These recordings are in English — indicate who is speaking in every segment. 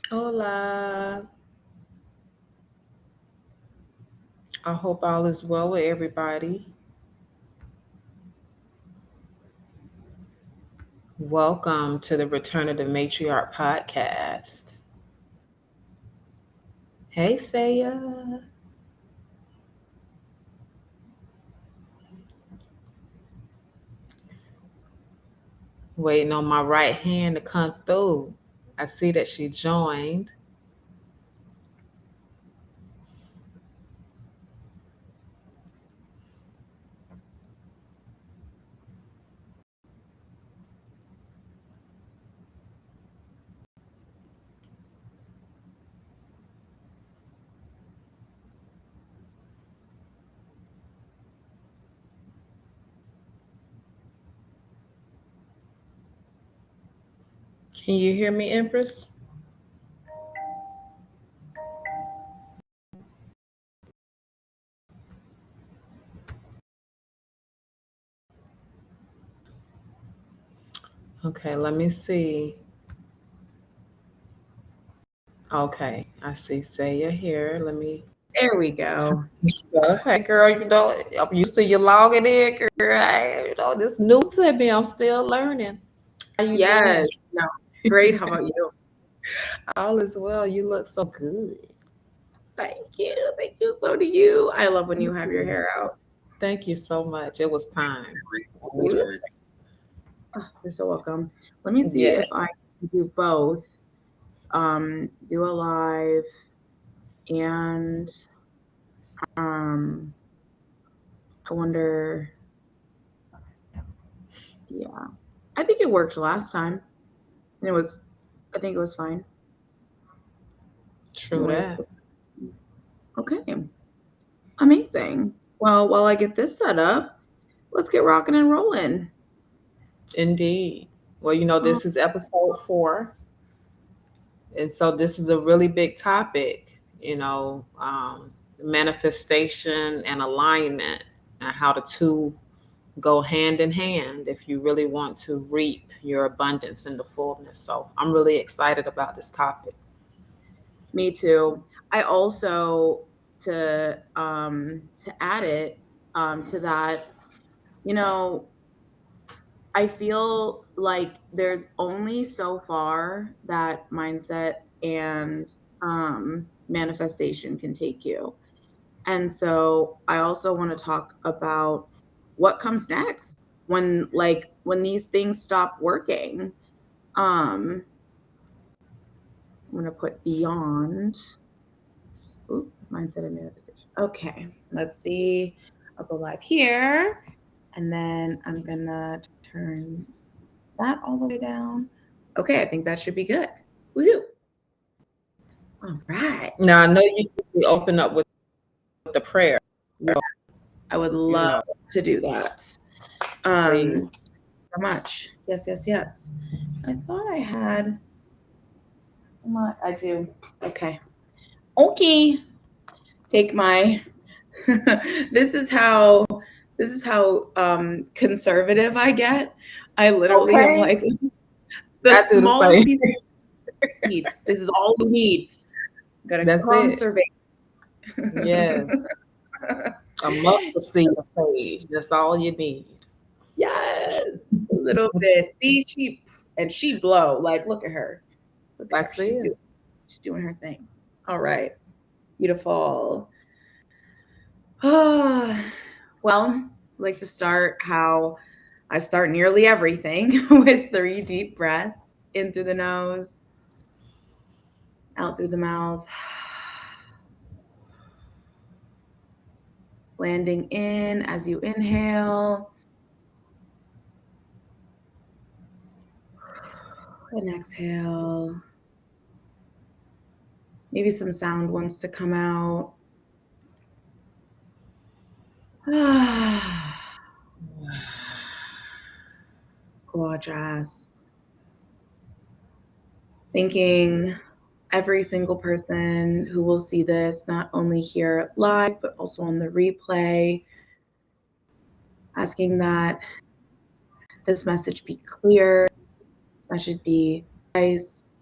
Speaker 1: Hola. I hope all is well with everybody. Welcome to the Return of the Matriarch podcast. Hey, Saya. Waiting on my right hand to come through. I see that she joined. Can you hear me, Empress? Okay, let me see. Okay, I see Saya here. Let me
Speaker 2: There we
Speaker 1: turn
Speaker 2: go.
Speaker 1: this stuff. Hey, girl, I'm used to you logging in, girl. This new to me. I'm still learning. How you doing?
Speaker 2: Yes. No. Great. How about you?
Speaker 1: All is well. You look so good.
Speaker 2: Thank you. Thank you. So do you. I love when you have your hair out.
Speaker 1: Thank you so much. It was time.
Speaker 2: Whoops. Oh, you're so welcome. Let me see if
Speaker 1: Yes.
Speaker 2: I can do both. Do a live and um I wonder, yeah. I think it worked last time. And I think it was fine.
Speaker 1: True
Speaker 2: It was
Speaker 1: that.
Speaker 2: okay. Amazing. Well, while I get this set up, let's get rocking and rolling.
Speaker 1: Indeed. Well,
Speaker 2: Oh,
Speaker 1: this is episode 4. And so this is a really big topic, manifestation and alignment and how the two go hand in hand if you really want to reap your abundance in the fullness. So I'm really excited about this topic.
Speaker 2: me too. I also to add it to that, you know, I feel like there's only so far that mindset and manifestation can take you. And so I also want to talk about what comes next when these things stop working. I'm going to put beyond. Ooh, mindset and manifestation. Okay, let's see. I'll go live here, and then I'm gonna turn that all the way down. Okay, I think that should be good. Woohoo! All right.
Speaker 1: Now I know you usually open up with the prayer,
Speaker 2: Yes, I would
Speaker 1: you
Speaker 2: love
Speaker 1: know,
Speaker 2: to do that.
Speaker 1: please.
Speaker 2: So much. Yes, yes, yes. I thought I had. I do. Okay. Okay. Take my. this is how conservative I get. I literally am
Speaker 1: Okay.
Speaker 2: like the
Speaker 1: I do the
Speaker 2: smallest
Speaker 1: same.
Speaker 2: piece of need. This is all you need. Gotta
Speaker 1: That's it.
Speaker 2: conserve.
Speaker 1: Yes. A mustard seed of sage. That's all you need.
Speaker 2: Yes, just a little bit. See, she blow. Like, look at her. Look at her.
Speaker 1: That's it.
Speaker 2: She's doing her thing. All right. Beautiful. Well, I'd like to start how I start nearly everything with 3 deep breaths in through the nose, out through the mouth. Landing in as you inhale and exhale. Maybe some sound wants to come out. Gorgeous. Thanking every single person who will see this, not only here live, but also on the replay. Asking that this message be clear, this message be nice,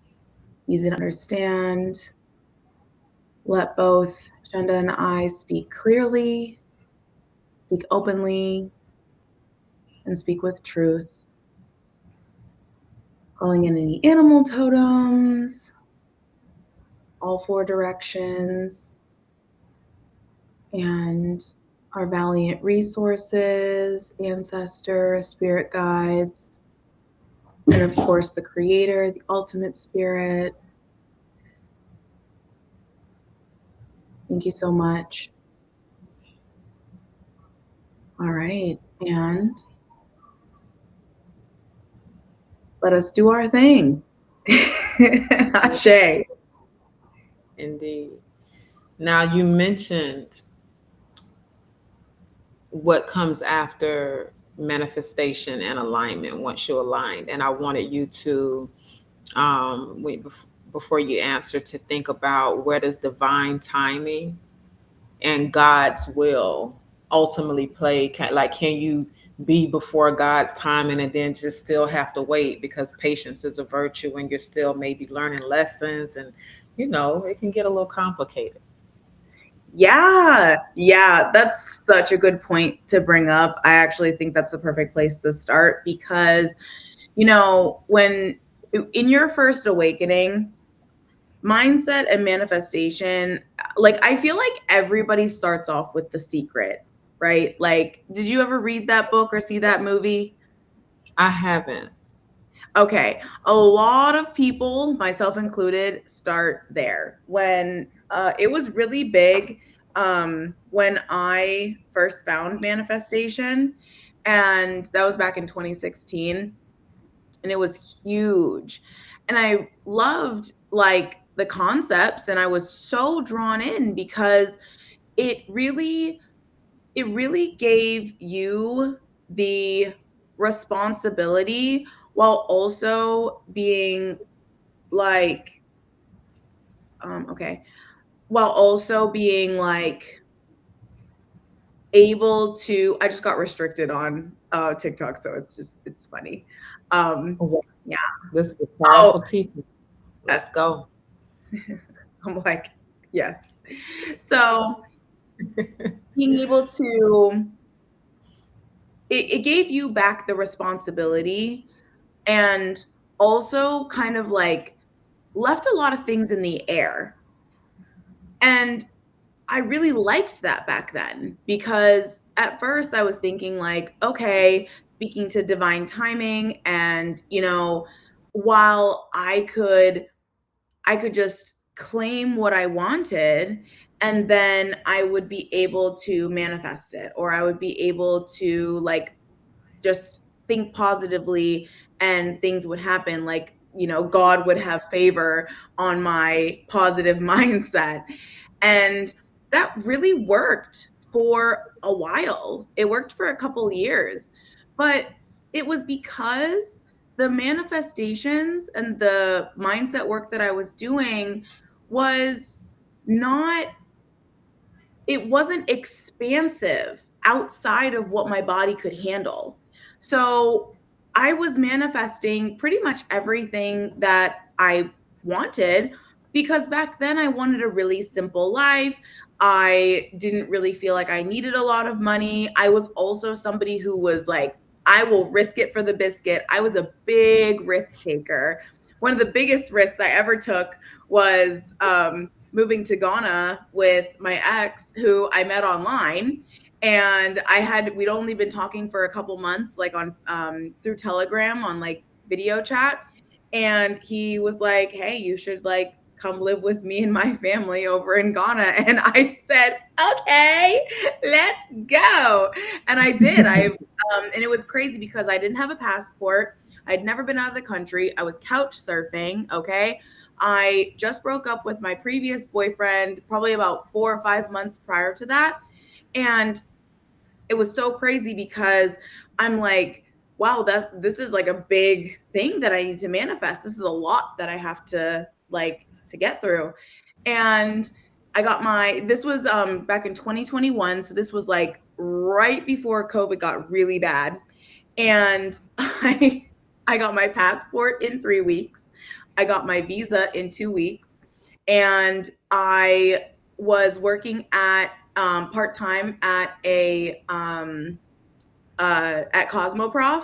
Speaker 2: easy to understand. Let both Shanda and I speak clearly, speak openly, and speak with truth. Calling in any animal totems, all four directions, and our valiant resources, ancestors, spirit guides, and of course the creator, the ultimate spirit. Thank you so much. All right, and let us do our thing. Ashe.
Speaker 1: Indeed. Now, you mentioned what comes after manifestation and alignment once you're aligned. And I wanted you to, before you answer, to think about where does divine timing and God's will ultimately play. Like, can you be before God's timing and then just still have to wait because patience is a virtue and you're still maybe learning lessons and, it can get a little complicated.
Speaker 2: Yeah, that's such a good point to bring up. I actually think that's the perfect place to start because, when in your first awakening, mindset and manifestation, like I feel like everybody starts off with The Secret, right? Like, did you ever read that book or see that movie?
Speaker 1: I haven't.
Speaker 2: Okay, a lot of people, myself included, start there. When it was really big, when I first found manifestation, and that was back in 2016, and it was huge. And I loved like the concepts, and I was so drawn in because it really it really gave you the responsibility while also being like okay, while also being like able to, I just got restricted on TikTok, so it's funny.
Speaker 1: Wow.
Speaker 2: Yeah.
Speaker 1: This is a
Speaker 2: Oh,
Speaker 1: powerful teaching. Let's go.
Speaker 2: I'm like, yes. So being able to, it gave you back the responsibility, and also kind of like left a lot of things in the air. And I really liked that back then because at first I was thinking, like, okay, speaking to divine timing, and while I could just claim what I wanted, and then I would be able to manifest it, or I would be able to like just think positively, and things would happen, like God would have favor on my positive mindset. And that really worked for a while. It worked for a couple years, but it was because the manifestations and the mindset work that I was doing was not, it wasn't expansive outside of what my body could handle. So I was manifesting pretty much everything that I wanted because back then I wanted a really simple life. I didn't really feel like I needed a lot of money. I was also somebody who was like, I will risk it for the biscuit. I was a big risk taker. One of the biggest risks I ever took was moving to Ghana with my ex, who I met online. And we'd only been talking for a couple months, like on through Telegram on like video chat. And he was like, hey, you should like come live with me and my family over in Ghana. And I said, okay, let's go. And I did. And it was crazy because I didn't have a passport. I'd never been out of the country. I was couch surfing. Okay. I just broke up with my previous boyfriend probably about 4 or 5 months prior to that. And it was so crazy because I'm like, wow, this is like a big thing that I need to manifest. This is a lot that I have to like to get through. And this was back in 2021. So this was like right before COVID got really bad. And I got my passport in 3 weeks. I got my visa in 2 weeks, and I was working part time at Cosmoprof,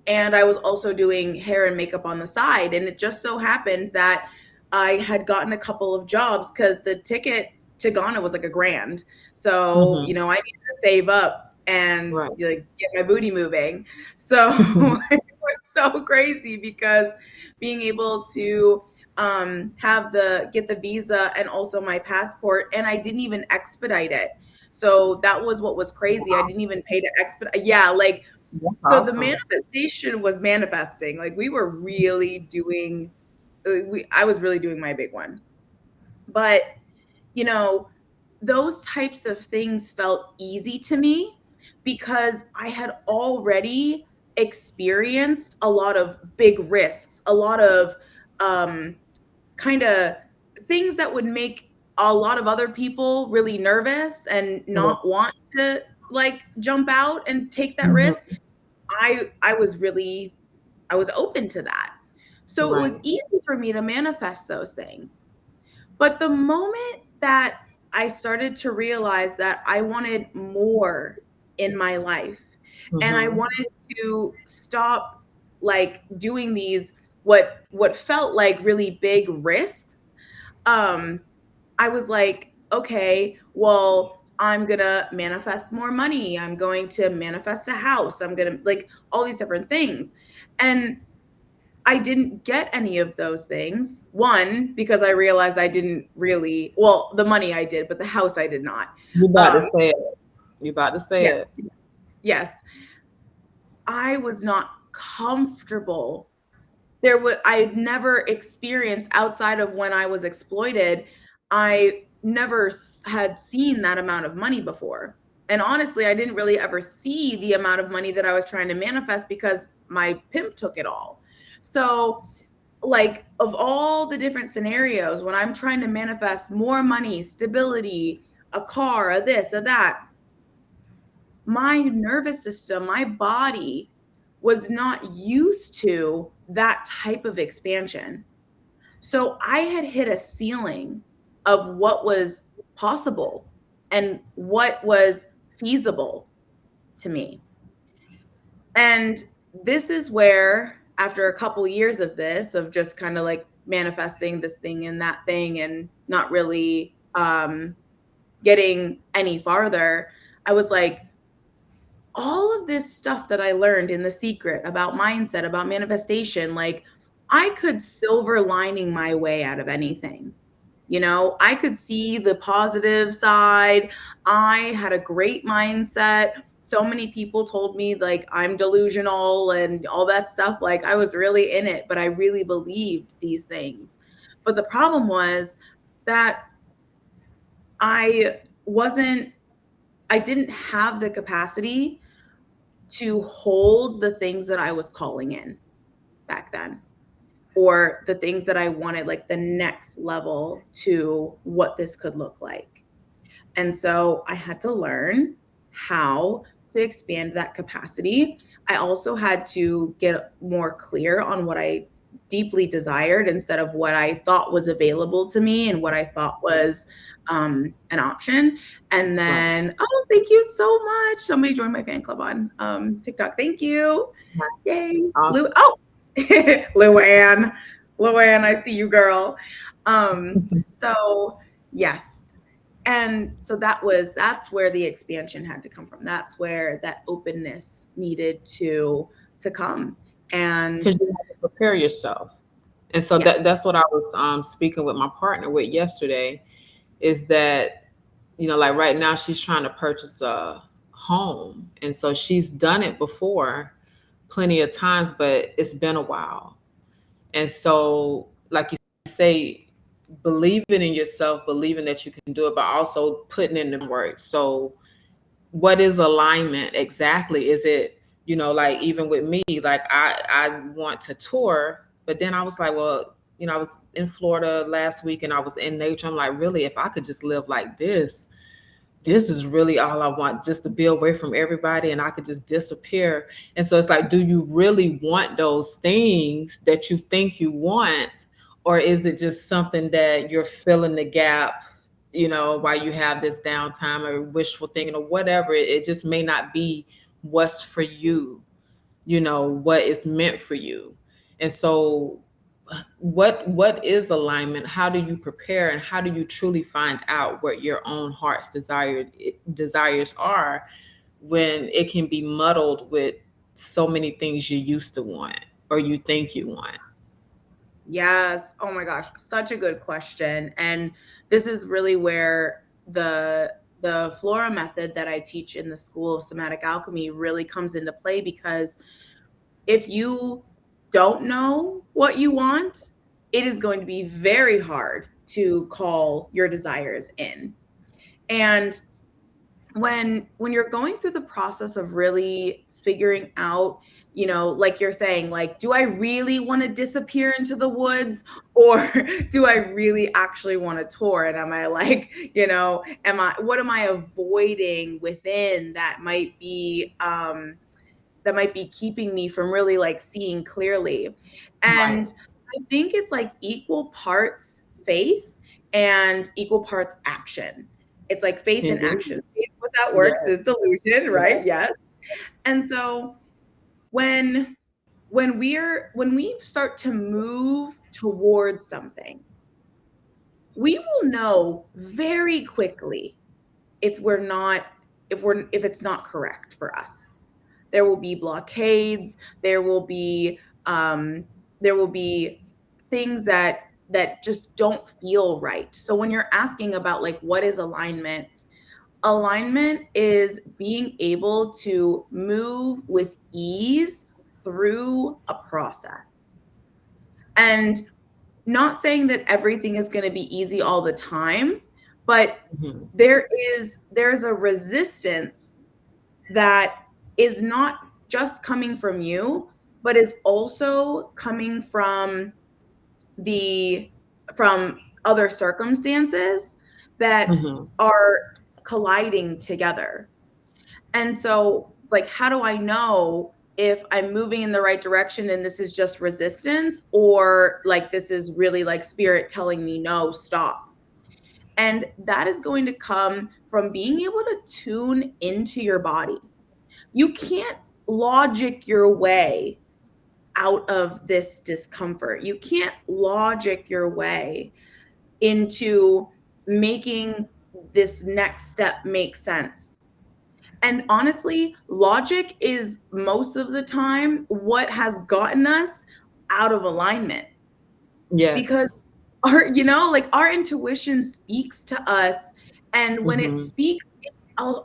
Speaker 2: and I was also doing hair and makeup on the side. And it just so happened that I had gotten a couple of jobs because the ticket to Ghana was like $1,000. So,
Speaker 1: Mm-hmm.
Speaker 2: I needed to save up and
Speaker 1: Right.
Speaker 2: like get my booty moving. So it was so crazy because being able to have the get the visa and also my passport, and I didn't even expedite it. So that was what was crazy. I
Speaker 1: Wow.
Speaker 2: didn't even pay to expedite. Yeah, like,
Speaker 1: That's
Speaker 2: so the
Speaker 1: awesome.
Speaker 2: manifestation was manifesting. Like we were really doing I was really doing my big one. But, you know, those types of things felt easy to me because I had already experienced a lot of big risks, a lot of um kind of things that would make a lot of other people really nervous and
Speaker 1: Right.
Speaker 2: not want to like jump out and take that risk.
Speaker 1: Mm-hmm.
Speaker 2: I was open to that. So it was
Speaker 1: Right.
Speaker 2: easy for me to manifest those things. But the moment that I started to realize that I wanted more in my life and I
Speaker 1: Mm-hmm.
Speaker 2: wanted to stop like doing these what felt like really big risks, um I was like, okay, well, I'm going to manifest more money. I'm going to manifest a house. I'm going to like all these different things. And I didn't get any of those things. One, because I realized I didn't really, well, the money I did, but the house I did not.
Speaker 1: You about to
Speaker 2: Um,
Speaker 1: say it. You about to say
Speaker 2: yes,
Speaker 1: it.
Speaker 2: yes. I was not comfortable. I'd never experienced outside of when I was exploited. I never had seen that amount of money before. And honestly, I didn't really ever see the amount of money that I was trying to manifest because my pimp took it all. So, like, of all the different scenarios, when I'm trying to manifest more money, stability, a car, a this, a that, my nervous system, my body was not used to that type of expansion. So I had hit a ceiling of what was possible and what was feasible to me. And this is where, after a couple years of this, of just kind of like manifesting this thing and that thing and not really getting any farther, I was like, all of this stuff that I learned in The Secret about mindset, about manifestation, like I could silver lining my way out of anything. I could see the positive side. I had a great mindset. So many people told me like I'm delusional and all that stuff. Like I was really in it, but I really believed these things. But the problem was that I wasn't, I didn't have the capacity to hold the things that I was calling in back then, or the things that I wanted, like the next level to what this could look like. And so I had to learn how to expand that capacity. I also had to get more clear on what I deeply desired instead of what I thought was available to me and what I thought was an option. And
Speaker 1: Right.
Speaker 2: then, oh, thank you so much. Somebody joined my fan club on TikTok. Thank you.
Speaker 1: Right.
Speaker 2: Yay.
Speaker 1: Awesome.
Speaker 2: Oh, Luann. Luann, I see you, girl. So yes. And so that's where the expansion had to come from. That's where that openness needed to come. And
Speaker 1: Because you have to prepare yourself. And so
Speaker 2: yes.
Speaker 1: that's what I was speaking with my partner with yesterday, is that, like right now she's trying to purchase a home. And so she's done it before plenty of times, but it's been a while. And so, like you say, believing in yourself, believing that you can do it, but also putting in the work. So what is alignment exactly? Is it, like even with me, like I want to tour, but then I was like, well, I was in Florida last week and I was in nature. I'm like, really, if I could just live like this is really all I want, just to be away from everybody and I could just disappear. And so it's like, do you really want those things that you think you want? or is it just something that you're filling the gap, while you have this downtime or wishful thinking or whatever? It just may not be what's for you, what is meant for you. And so what is alignment? How do you prepare, and how do you truly find out what your own heart's desires are, when it can be muddled with so many things you used to want or you think you want?
Speaker 2: Yes. Oh my gosh, such a good question. And this is really where the flora method that I teach in the School of Somatic Alchemy really comes into play, because if you don't know what you want, it is going to be very hard to call your desires in. And when you're going through the process of really figuring out, like you're saying, like, do I really want to disappear into the woods, or do I really actually want to tour? And am I like, what am I avoiding within that might be keeping me from really like seeing clearly?
Speaker 1: Right.
Speaker 2: And I think it's like equal parts faith and equal parts action. It's like faith and
Speaker 1: Indeed.
Speaker 2: action. Faith without works
Speaker 1: Yes.
Speaker 2: is delusion, right?
Speaker 1: Yes.
Speaker 2: Yes. And so when when we start to move towards something, we will know very quickly if we're not if it's not correct for us. There will be blockades. There will be things that just don't feel right. So when you're asking about like what is alignment, alignment is being able to move with ease through a process. And not saying that everything is going to be easy all the time, but
Speaker 1: Hmm.
Speaker 2: there's a resistance that is not just coming from you, but is also coming the from other circumstances that
Speaker 1: Hmm.
Speaker 2: are colliding together. And so it's like, how do I know if I'm moving in the right direction and this is just resistance, or like this is really like spirit telling me no, stop? And that is going to come from being able to tune into your body. You can't logic your way out of this discomfort. You can't logic your way into making this next step make sense. And honestly, logic is most of the time what has gotten us out of alignment, because
Speaker 1: Yes.
Speaker 2: like our intuition speaks to us, and when it
Speaker 1: Hmm.
Speaker 2: speaks,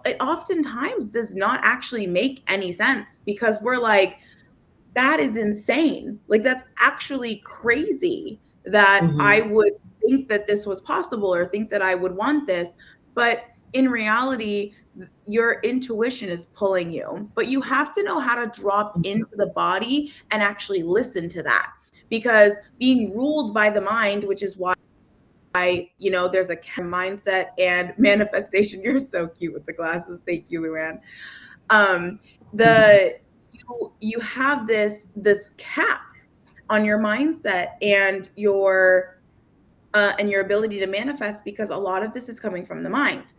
Speaker 2: it oftentimes does not actually make any sense, because we're like, that is insane. Like, that's actually crazy that I
Speaker 1: Hmm.
Speaker 2: would think that this was possible, or think that I would want this. But in reality, your intuition is pulling you. But you have to know how to drop into the body and actually listen to that. Because being ruled by the mind, which is why, there's a mindset and manifestation. You're so cute with the glasses. Thank you, Luann. Um, the you have this cap on your mindset and your ability to manifest, because a lot of this is coming from the mind.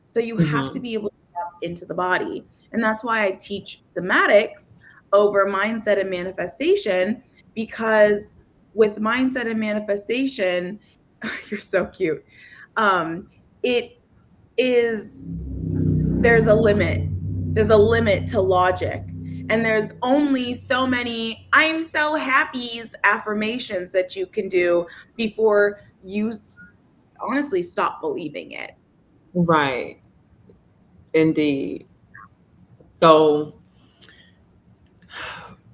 Speaker 2: So you have to
Speaker 1: Hmm.
Speaker 2: be able to tap into the body. And that's why I teach somatics over mindset and manifestation, because with mindset and manifestation, you're so cute. It is there's a limit. There's a limit to logic. And there's only so many I'm so happy's affirmations that you can do before you honestly stop believing it.
Speaker 1: Right. Indeed. So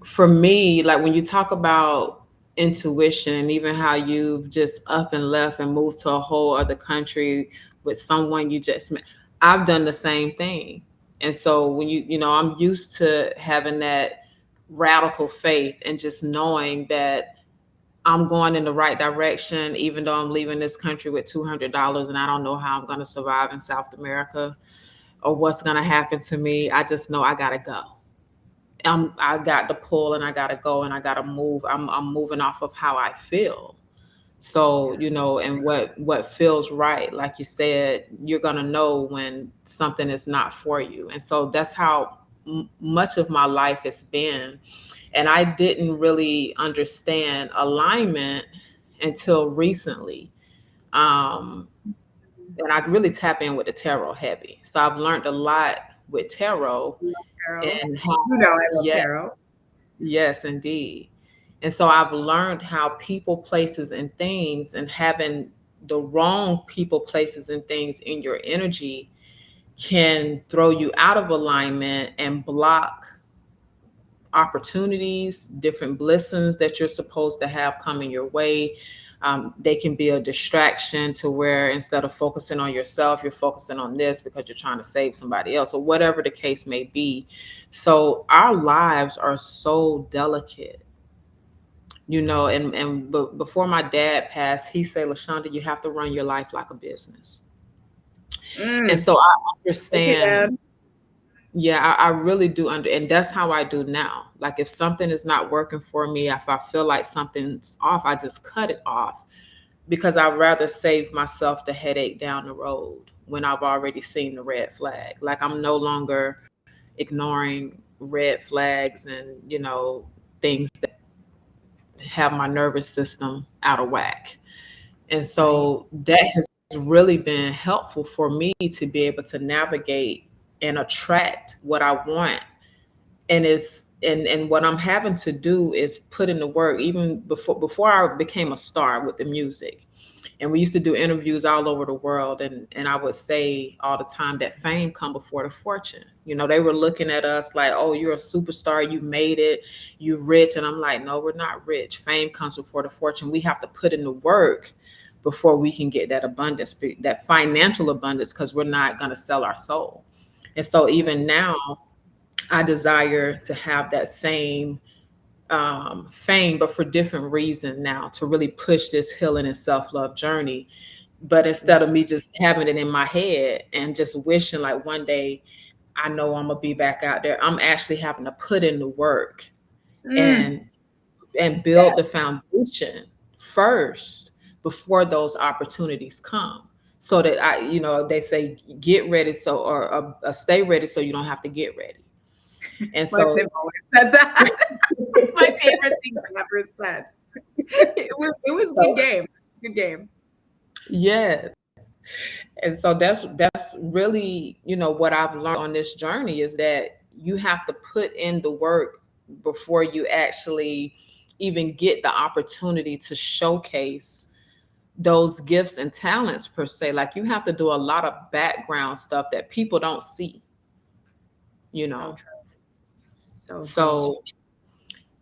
Speaker 1: for me, like when you talk about intuition, and even how you've just up and left and moved to a whole other country with someone you just met, I've done the same thing. And so when I'm used to having that radical faith and just knowing that I'm going in the right direction, even though I'm leaving this country with $200 and I don't know how I'm going to survive in South America or what's going to happen to me. I just know I got to go. I got to pull and I got to go and I got to move. I'm moving off of how I feel. So, and what feels right, like you said, you're going to know when something is not for you. And so that's how much of my life has been. And I didn't really understand alignment until recently. Um, and I really tap in with the tarot heavy. So I've learned a lot with tarot
Speaker 2: Love tarot.
Speaker 1: and how,
Speaker 2: You know I love
Speaker 1: yeah,
Speaker 2: tarot.
Speaker 1: yes, indeed. And so I've learned how people, places, and things, and having the wrong people, places, and things in your energy can throw you out of alignment and block opportunities, different blessings that you're supposed to have coming your way. They can be a distraction to where instead of focusing on yourself, you're focusing on this because you're trying to save somebody else or whatever the case may be. So our lives are so delicate, and before my dad passed, he said, LaShonda, you have to run your life like a business. And
Speaker 2: Mm.
Speaker 1: so I
Speaker 2: Okay, Dad.
Speaker 1: understand. Yeah, I really do and that's how I do now. Like if something is not working for me, if I feel like something's off, I just cut it off because I'd rather save myself the headache down the road when I've already seen the red flag. Like I'm no longer ignoring red flags and, things that have my nervous system out of whack. And
Speaker 2: Right.
Speaker 1: so that has really been helpful for me to be able to navigate and attract what I want. And what I'm having to do is put in the work even before I became a star with the music. And we used to do interviews all over the world, and I would say all the time that fame come before the fortune. They were looking at us like, oh, you're a superstar, you made it, you rich. And I'm like, no, we're not rich. Fame comes before the fortune. We have to put in the work before we can get that abundance, that financial abundance, because we're not going to sell our soul. And so even now I desire to have that same fame, but for different reason now to really push this healing and self-love journey. But instead of me just having it in my head and just wishing like one day I know I'm gonna be back out there, I'm actually having to put in the work
Speaker 2: Mm.
Speaker 1: and build
Speaker 2: Yes.
Speaker 1: the foundation first before those opportunities come. So that they say get ready or stay ready so you don't have to get ready. And
Speaker 2: My Tim
Speaker 1: so
Speaker 2: always said that. It's my favorite thing ever said. It was a good
Speaker 1: so
Speaker 2: game. Good game.
Speaker 1: yes. And so that's really, what I've learned on this journey is that you have to put in the work before you actually even get the opportunity to showcase those gifts and talents per se. Like you have to do a lot of background stuff that people don't see, you
Speaker 2: So
Speaker 1: know.
Speaker 2: true. So true.
Speaker 1: So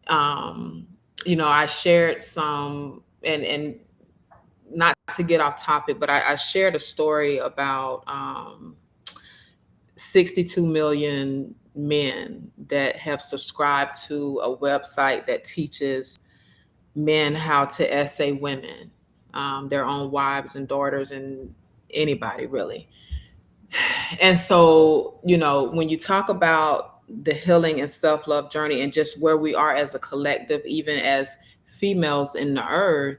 Speaker 1: um, I shared some and not to get off topic, but I shared a story about 62 million men that have subscribed to a website that teaches men how to essay women, their own wives and daughters, and anybody really. And so, when you talk about the healing and self love journey and just where we are as a collective, even as females in the earth,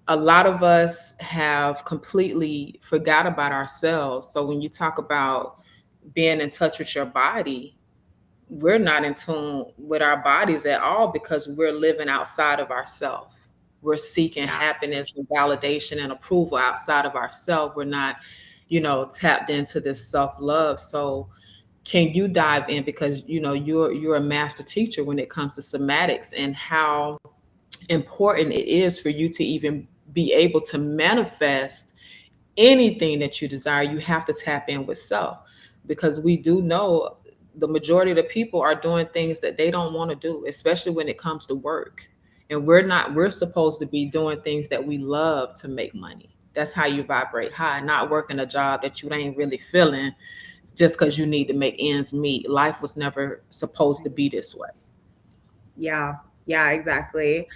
Speaker 1: a lot of us have completely forgot about ourselves. So when you talk about being in touch with your body, we're not in tune with our bodies at all because we're living outside of ourselves. We're seeking
Speaker 2: Yeah.
Speaker 1: happiness and validation and approval outside of ourselves. We're not, tapped into this self-love. So can you dive in because you're a master teacher when it comes to somatics and how important it is for you to even be able to manifest anything that you desire. You have to tap in with self because we do know the majority of the people are doing things that they don't want to do, especially when it comes to work. And we're supposed to be doing things that we love to make money. That's how you vibrate high, not working a job that you ain't really feeling just because you need to make ends meet. Life was never supposed to be this way.
Speaker 2: Yeah. Yeah, exactly.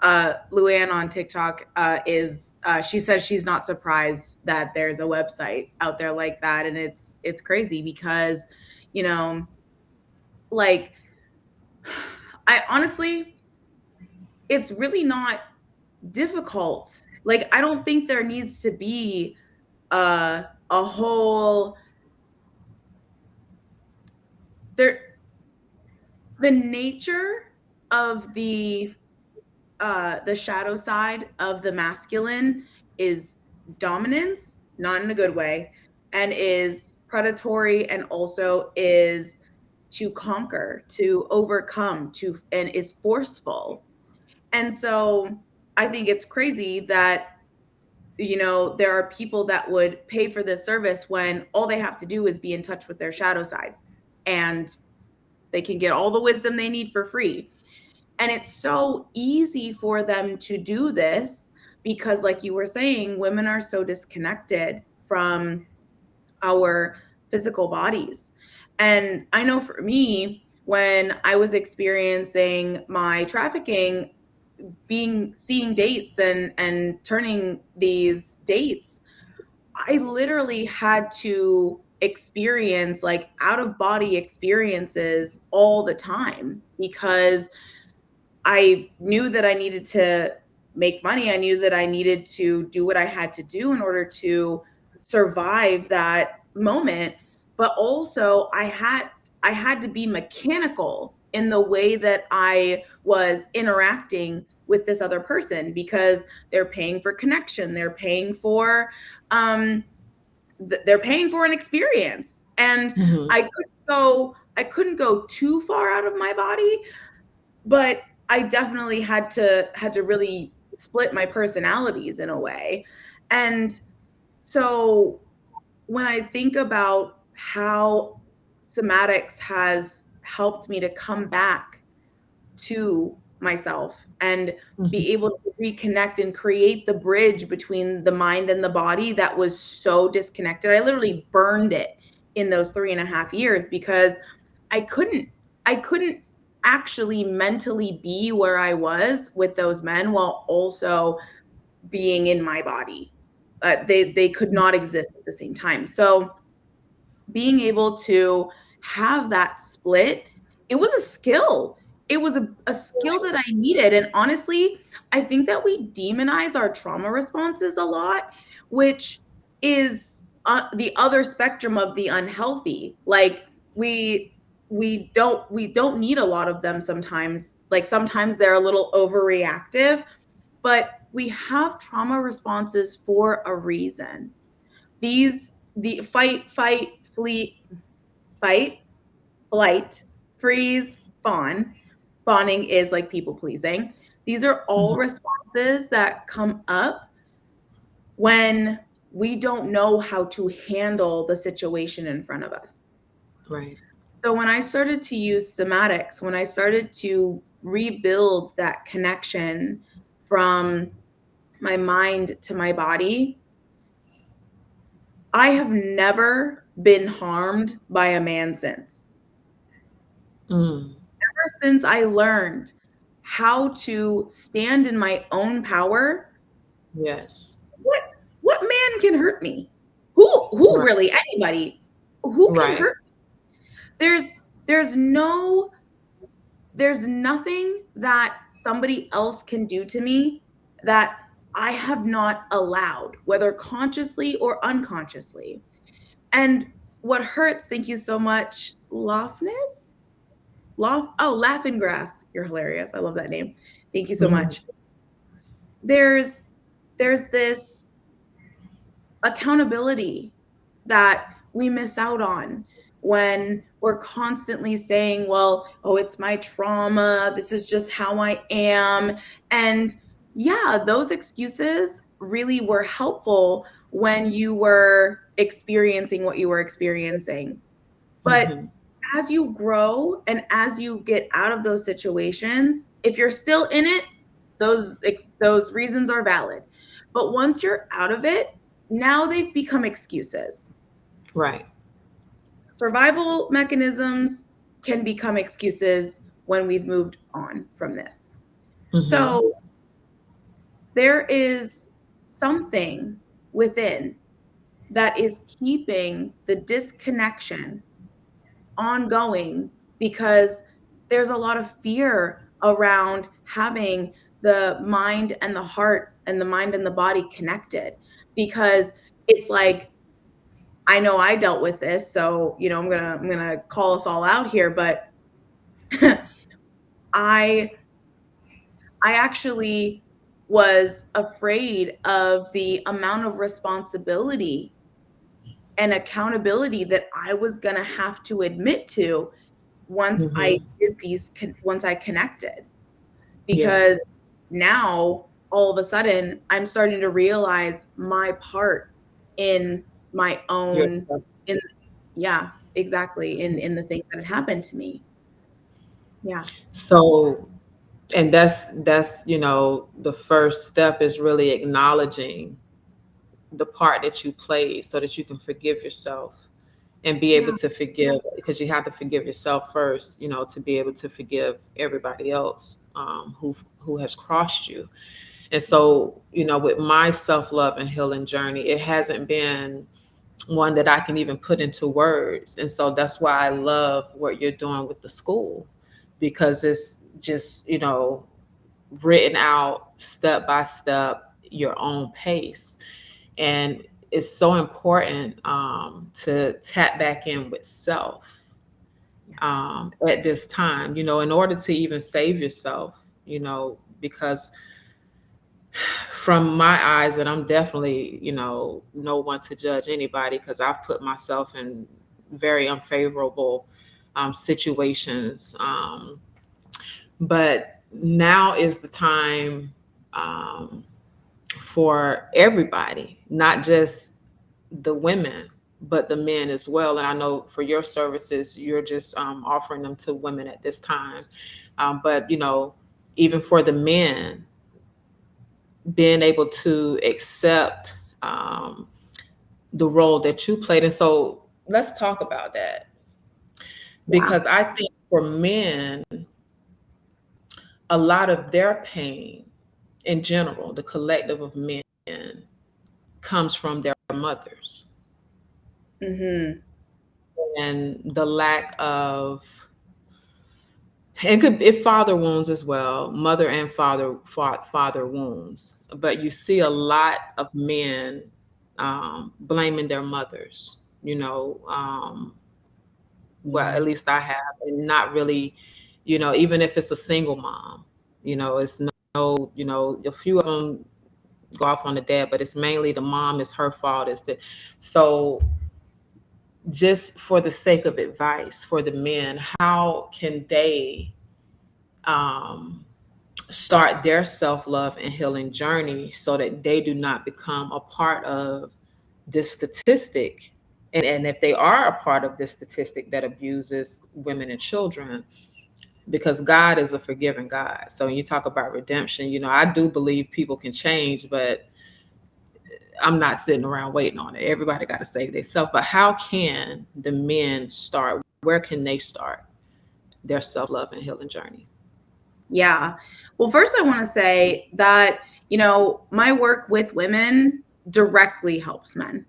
Speaker 2: Luann on TikTok is she says she's not surprised that there's a website out there like that, and it's crazy because, you know, like I honestly, it's really not. difficult. Like, I don't think there needs to be a whole there the nature of the shadow side of the masculine is dominance, not in a good way, and is predatory, and also is to conquer, to overcome, to and is forceful. And so I think it's crazy that there are people that would pay for this service when all they have to do is be in touch with their shadow side, and they can get all the wisdom they need for free. And it's so easy for them to do this because, like you were saying, women are so disconnected from our physical bodies. And I know for me, when I was experiencing my trafficking, seeing dates and turning these dates, I literally had to experience like out of body experiences all the time because I knew that I needed to make money. I knew that I needed to do what I had to do in order to survive that moment. But also I had to be mechanical in the way that I was interacting with this other person because they're paying for connection. Um they're paying for an experience. And
Speaker 1: Hmm.
Speaker 2: I couldn't go too far out of my body, but I definitely had to really split my personalities in a way. And so when I think about how somatics has helped me to come back to myself and be
Speaker 1: Hmm.
Speaker 2: able to reconnect and create the bridge between the mind and the body that was so disconnected. I literally burned it in those 3.5 years because I couldn't I couldn't actually mentally be where I was with those men while also being in my body. They could not exist at the same time. So being able to have that split, it was a skill. It was a skill that I needed. And honestly, I think that we demonize our trauma responses a lot, which is the other spectrum of the unhealthy. Like we we don't need a lot of them sometimes. Like sometimes they're a little overreactive, but we have trauma responses for a reason. The fight, flight, freeze, fawn. Fawning is like people pleasing. These are all
Speaker 1: Hmm.
Speaker 2: responses that come up when we don't know how to handle the situation in front of us.
Speaker 1: Right.
Speaker 2: So when I started to use somatics, when I started to rebuild that connection from my mind to my body, I have never been harmed by a man since.
Speaker 1: Mm.
Speaker 2: Ever since I learned how to stand in my own power,
Speaker 1: Yes.
Speaker 2: what what man can hurt me? Who
Speaker 1: Right.
Speaker 2: really anybody? Who can
Speaker 1: Right.
Speaker 2: hurt me? There's there's no there's nothing that somebody else can do to me that I have not allowed, whether consciously or unconsciously. And what hurts, thank you so much, Lofness? Laughing Grass. You're hilarious. I love that name. Thank you so
Speaker 1: Hmm.
Speaker 2: much. There's this accountability that we miss out on when we're constantly saying, well, oh, it's my trauma. This is just how I am. And yeah, those excuses really were helpful when you were experiencing what you were experiencing. But
Speaker 1: Hmm.
Speaker 2: as you grow and as you get out of those situations, if you're still in it, those reasons are valid. But once you're out of it, now they've become excuses.
Speaker 1: Right.
Speaker 2: Survival mechanisms can become excuses when we've moved on from this.
Speaker 1: Hmm.
Speaker 2: So there is something within that is keeping the disconnection ongoing because there's a lot of fear around having the mind and the heart and the mind and the body connected, because it's like, I know I dealt with this, so I'm gonna call us all out here, but I I actually was afraid of the amount of responsibility and accountability that I was gonna have to admit to
Speaker 1: Hmm.
Speaker 2: once I connected.
Speaker 1: Yeah.
Speaker 2: Because now all of a sudden I'm starting to realize my part in my
Speaker 1: You're,
Speaker 2: own, in yeah, exactly, in the things that had happened to me. Yeah.
Speaker 1: so, and that's the first step is really acknowledging the part that you played so that you can forgive yourself and be able
Speaker 2: Yeah.
Speaker 1: to forgive, because you have to forgive yourself first, to be able to forgive everybody else, who has crossed you. And
Speaker 2: Yes.
Speaker 1: so, with my self-love and healing journey, it hasn't been one that I can even put into words. And so that's why I love what you're doing with the school, because it's just, written out step by step, your own pace. And it's so important, to tap back in with self,
Speaker 2: Yes.
Speaker 1: at this time, in order to even save yourself, because from my eyes, and I'm definitely, no one to judge anybody, because I've put myself in very unfavorable, situations. But now is the time, um, for everybody, not just the women, but the men as well. And I know for your services, you're just, offering them to women at this time. But, even for the men, being able to accept, the role that you played. And so let's talk about that,
Speaker 2: Yeah.
Speaker 1: because I think for men, a lot of their pain in general, the collective of men, comes from their mothers
Speaker 2: Mhm.
Speaker 1: and the lack of, and could if father wounds as well, mother and father wounds. But you see a lot of men, blaming their mothers. Well, at
Speaker 2: Yeah.
Speaker 1: least I have, and not really, even if it's a single mom, it's no, a few of them go off on the dad, but it's mainly the mom, is her fault. So just for the sake of advice for the men, how can they, um, start their self-love and healing journey so that they do not become a part of this statistic? And if they are a part of this statistic that abuses women and children, because God is a forgiving God. So when you talk about redemption, I do believe people can change, but I'm not sitting around waiting on it. Everybody got to save themselves. But how can the men start? Where can they start their self-love and healing journey?
Speaker 2: Yeah. Well, first I want to say that, my work with women directly helps men.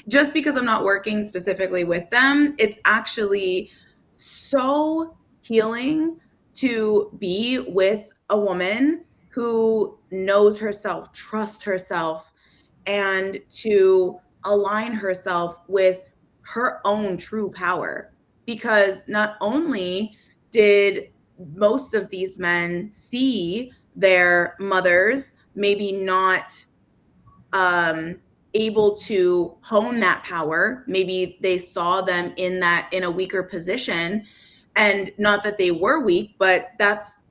Speaker 2: Just because I'm not working specifically with them, it's actually so healing to be with a woman who knows herself, trusts herself, and to align herself with her own true power. Because not only did most of these men see their mothers maybe not um, able to hone that power, maybe they saw them in a weaker position, and not that they were weak, but that's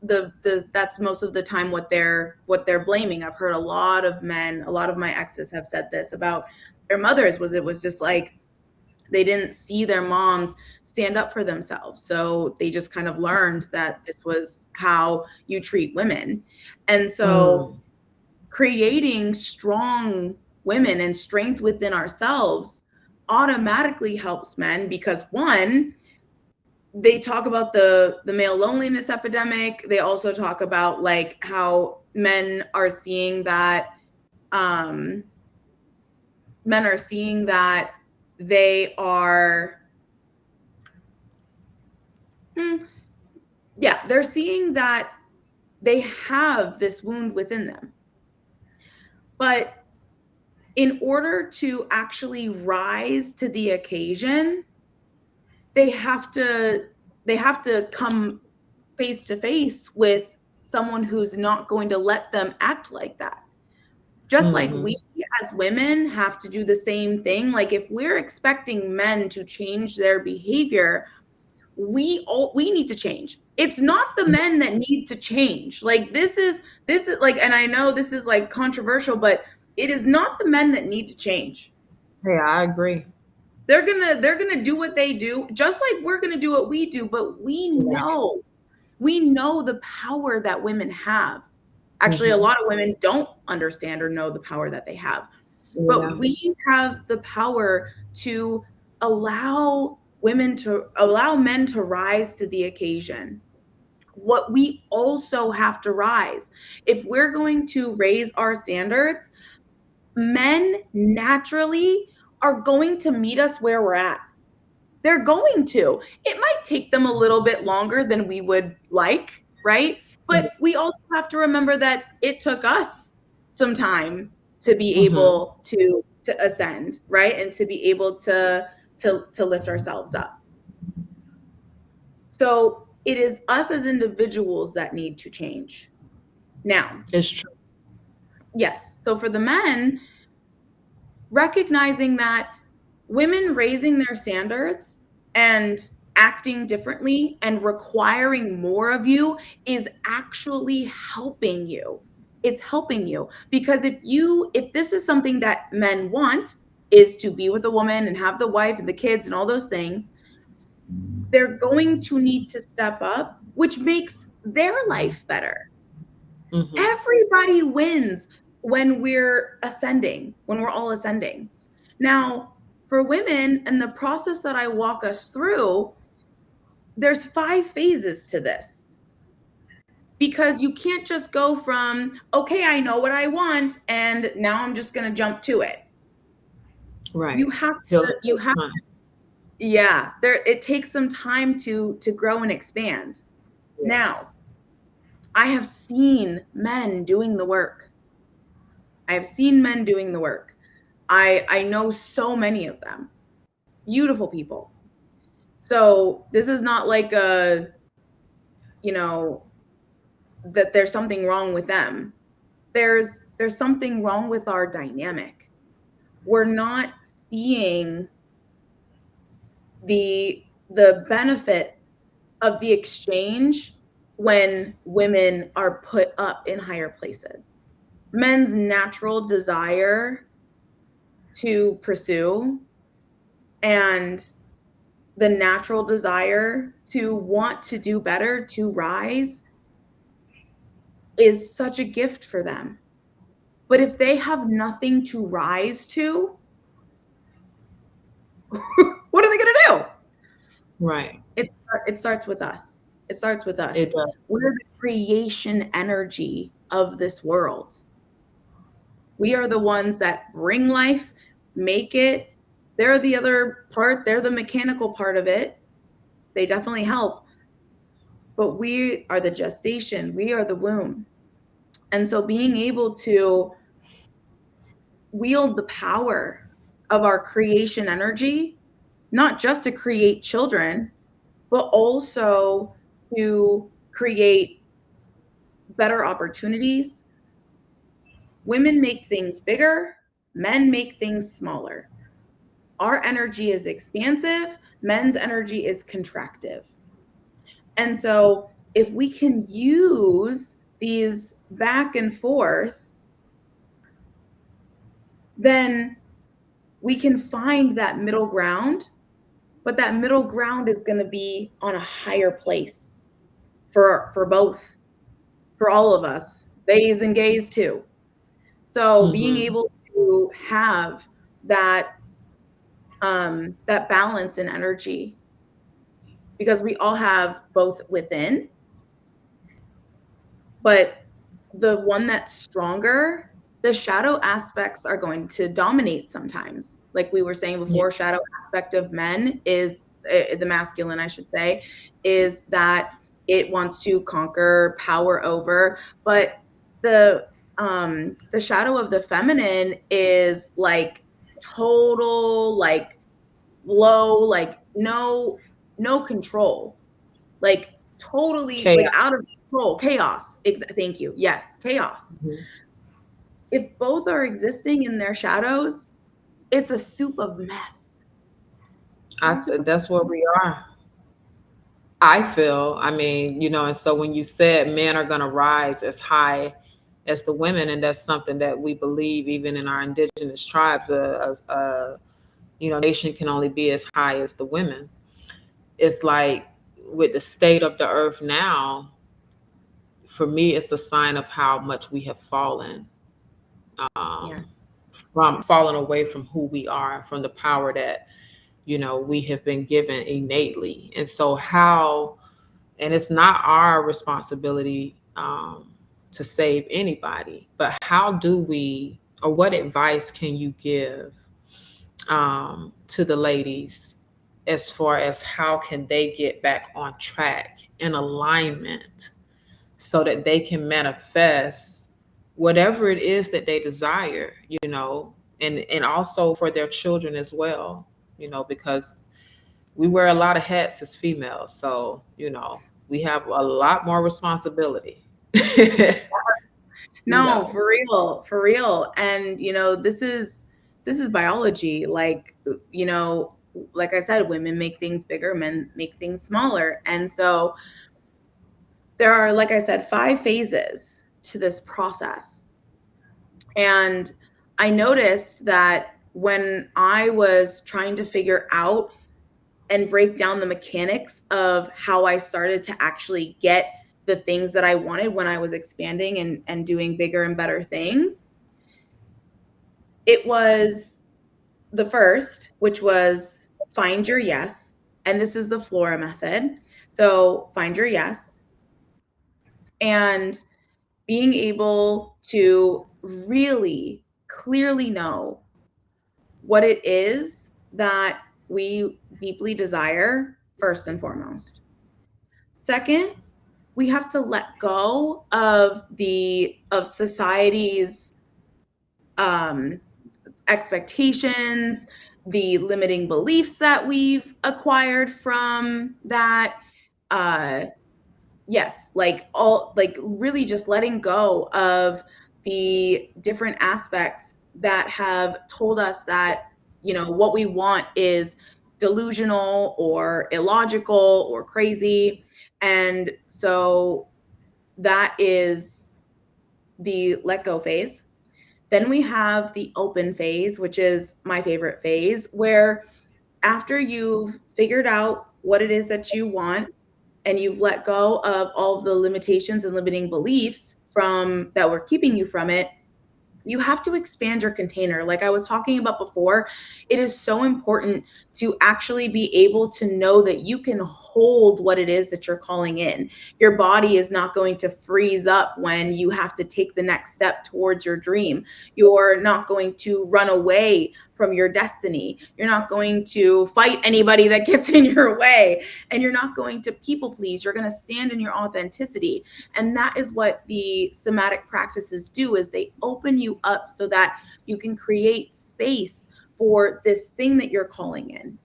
Speaker 2: most of the time what they're blaming. I've heard a lot of men, a lot of my exes have said this about their mothers, was it was just like they didn't see their moms stand up for themselves, so they just kind of learned that this was how you treat women. And so
Speaker 1: Mm,
Speaker 2: creating strong women and strength within ourselves automatically helps men, because one, they talk about the male loneliness epidemic. They also talk about like how um men are seeing that they are hmm, yeah, they're seeing that They have this wound within them. But in order to actually rise to the occasion, they have to come face to face with someone who's not going to let them act like that. Just like
Speaker 1: Mm-hmm.
Speaker 2: we as women have to do the same thing. Like if we're expecting men to change their behavior, we need to change. It's not the men that need to change. Like this is like, and I know this is like controversial, but it is not the men that need to change.
Speaker 1: Yeah, I agree.
Speaker 2: They're gonna do what they do, just like we're gonna do what we do, but
Speaker 1: Right.
Speaker 2: we know the power that women have. Actually, a
Speaker 1: Mm-hmm.
Speaker 2: lot of women don't understand or know the power that they have, but
Speaker 1: Yeah.
Speaker 2: we have the power to allow men to rise to the occasion. What we also have to rise, if we're going to raise our standards, men naturally are going to meet us where we're at. They're going to. It might take them a little bit longer than we would like, right? But we also have to remember that it took us some time to be
Speaker 1: Mm-hmm.
Speaker 2: able to ascend, right? And to be able to lift ourselves up. So it is us as individuals that need to change. Now,
Speaker 1: It's true.
Speaker 2: yes. So for the men, recognizing that women raising their standards and acting differently and requiring more of you is actually helping you. It's helping you because if this is something that men want, is to be with a woman and have the wife and the kids and all those things, they're going to need to step up, which makes their life better.
Speaker 1: Mm-hmm.
Speaker 2: Everybody wins when we're all ascending. Now, for women and the process that I walk us through, there's 5 phases to this because you can't just go from, okay, I know what I want, and now I'm just going to jump to it. You
Speaker 1: Right.
Speaker 2: have
Speaker 1: He'll
Speaker 2: you
Speaker 1: take
Speaker 2: have,
Speaker 1: time.
Speaker 2: yeah, it takes some time to grow and expand. Now,
Speaker 1: Yes.
Speaker 2: I have seen men doing the work. I have seen men doing the work. I know so many of them. Beautiful people. So this is not like you know, that there's something wrong with them. There's something wrong with our dynamic. We're not seeing the benefits of the exchange when women are put up in higher places. Men's natural desire to pursue and the natural desire to want to do better, to rise, is such a gift for them. But if they have nothing to rise to, what are they going to do?
Speaker 1: Right.
Speaker 2: It, it starts with us. It starts with
Speaker 1: It
Speaker 2: us.
Speaker 1: does.
Speaker 2: We're the creation energy of this world. We are the ones that bring life, make it. They're the other part, they're the mechanical part of it. They definitely help. But we are the gestation, we are the womb. And so being able to wield the power of our creation energy, not just to create children, but also to create better opportunities. Women make things bigger, men make things smaller. Our energy is expansive, men's energy is contractive. And so if we can use these back and forth, then we can find that middle ground, but that middle ground is going to be on a higher place for both, for all of us, theys and gays too. So being
Speaker 1: Mm-hmm.
Speaker 2: able to have that that balance in energy, because we all have both within, but the one that's stronger, the shadow aspects are going to dominate sometimes. Like we were saying
Speaker 1: Yeah.
Speaker 2: before, shadow aspect of men is the masculine, I should say, is that it wants to conquer, power over. But the shadow of the feminine is like total, like low, like no control, like totally like
Speaker 1: Chaos.
Speaker 2: out of control, chaos. Thank you. Yes, chaos.
Speaker 1: Mhm.
Speaker 2: If both are existing in their shadows, it's a soup of mess. It's a soup of
Speaker 1: That's where we are. I feel. I mean, and so when you said men are going to rise as high as the women, and that's something that we believe even in our indigenous tribes, nation can only be as high as the women. It's like with the state of the earth now, for me, it's a sign of how much we have fallen, um,
Speaker 2: yes.
Speaker 1: from fallen away from who we are, from the power that we have been given innately. And so how, and it's not our responsibility, to save anybody, but how do we, or what advice can you give, to the ladies, as far as how can they get back on track in alignment so that they can manifest whatever it is that they desire, and also for their children as well, because we wear a lot of hats as females, so we have a lot more responsibility. you
Speaker 2: No,
Speaker 1: know
Speaker 2: for real, for real. And this is biology. Like, like I said, women make things bigger, men make things smaller. And so there are, like I said, 5 phases to this process. And I noticed that when I was trying to figure out and break down the mechanics of how I started to actually get the things that I wanted when I was expanding and doing bigger and better things, it was the first, which was find your yes. And this is the Flora method. So find your yes, and being able to really clearly know what it is that we deeply desire, first and foremost. Second, we have to let go of society's um, expectations, the limiting beliefs that we've acquired from that. Uh, yes, like all, like really just letting go of the different aspects that have told us that what we want is delusional or illogical or crazy. And so that is the let go phase. Then we have the open phase, which is my favorite phase, where after you've figured out what it is that you want and you've let go of all of the limitations and limiting beliefs from that were keeping you from it, you have to expand your container. Like I was talking about before, it is so important to actually be able to know that you can hold what it is that you're calling in. Your body is not going to freeze up when you have to take the next step towards your dream. You're not going to run away from your destiny. You're not going to fight anybody that gets in your way, and you're not going to people please. You're going to stand in your authenticity. And that is what the somatic practices do, is they open you up so that you can create space for this thing that you're calling in.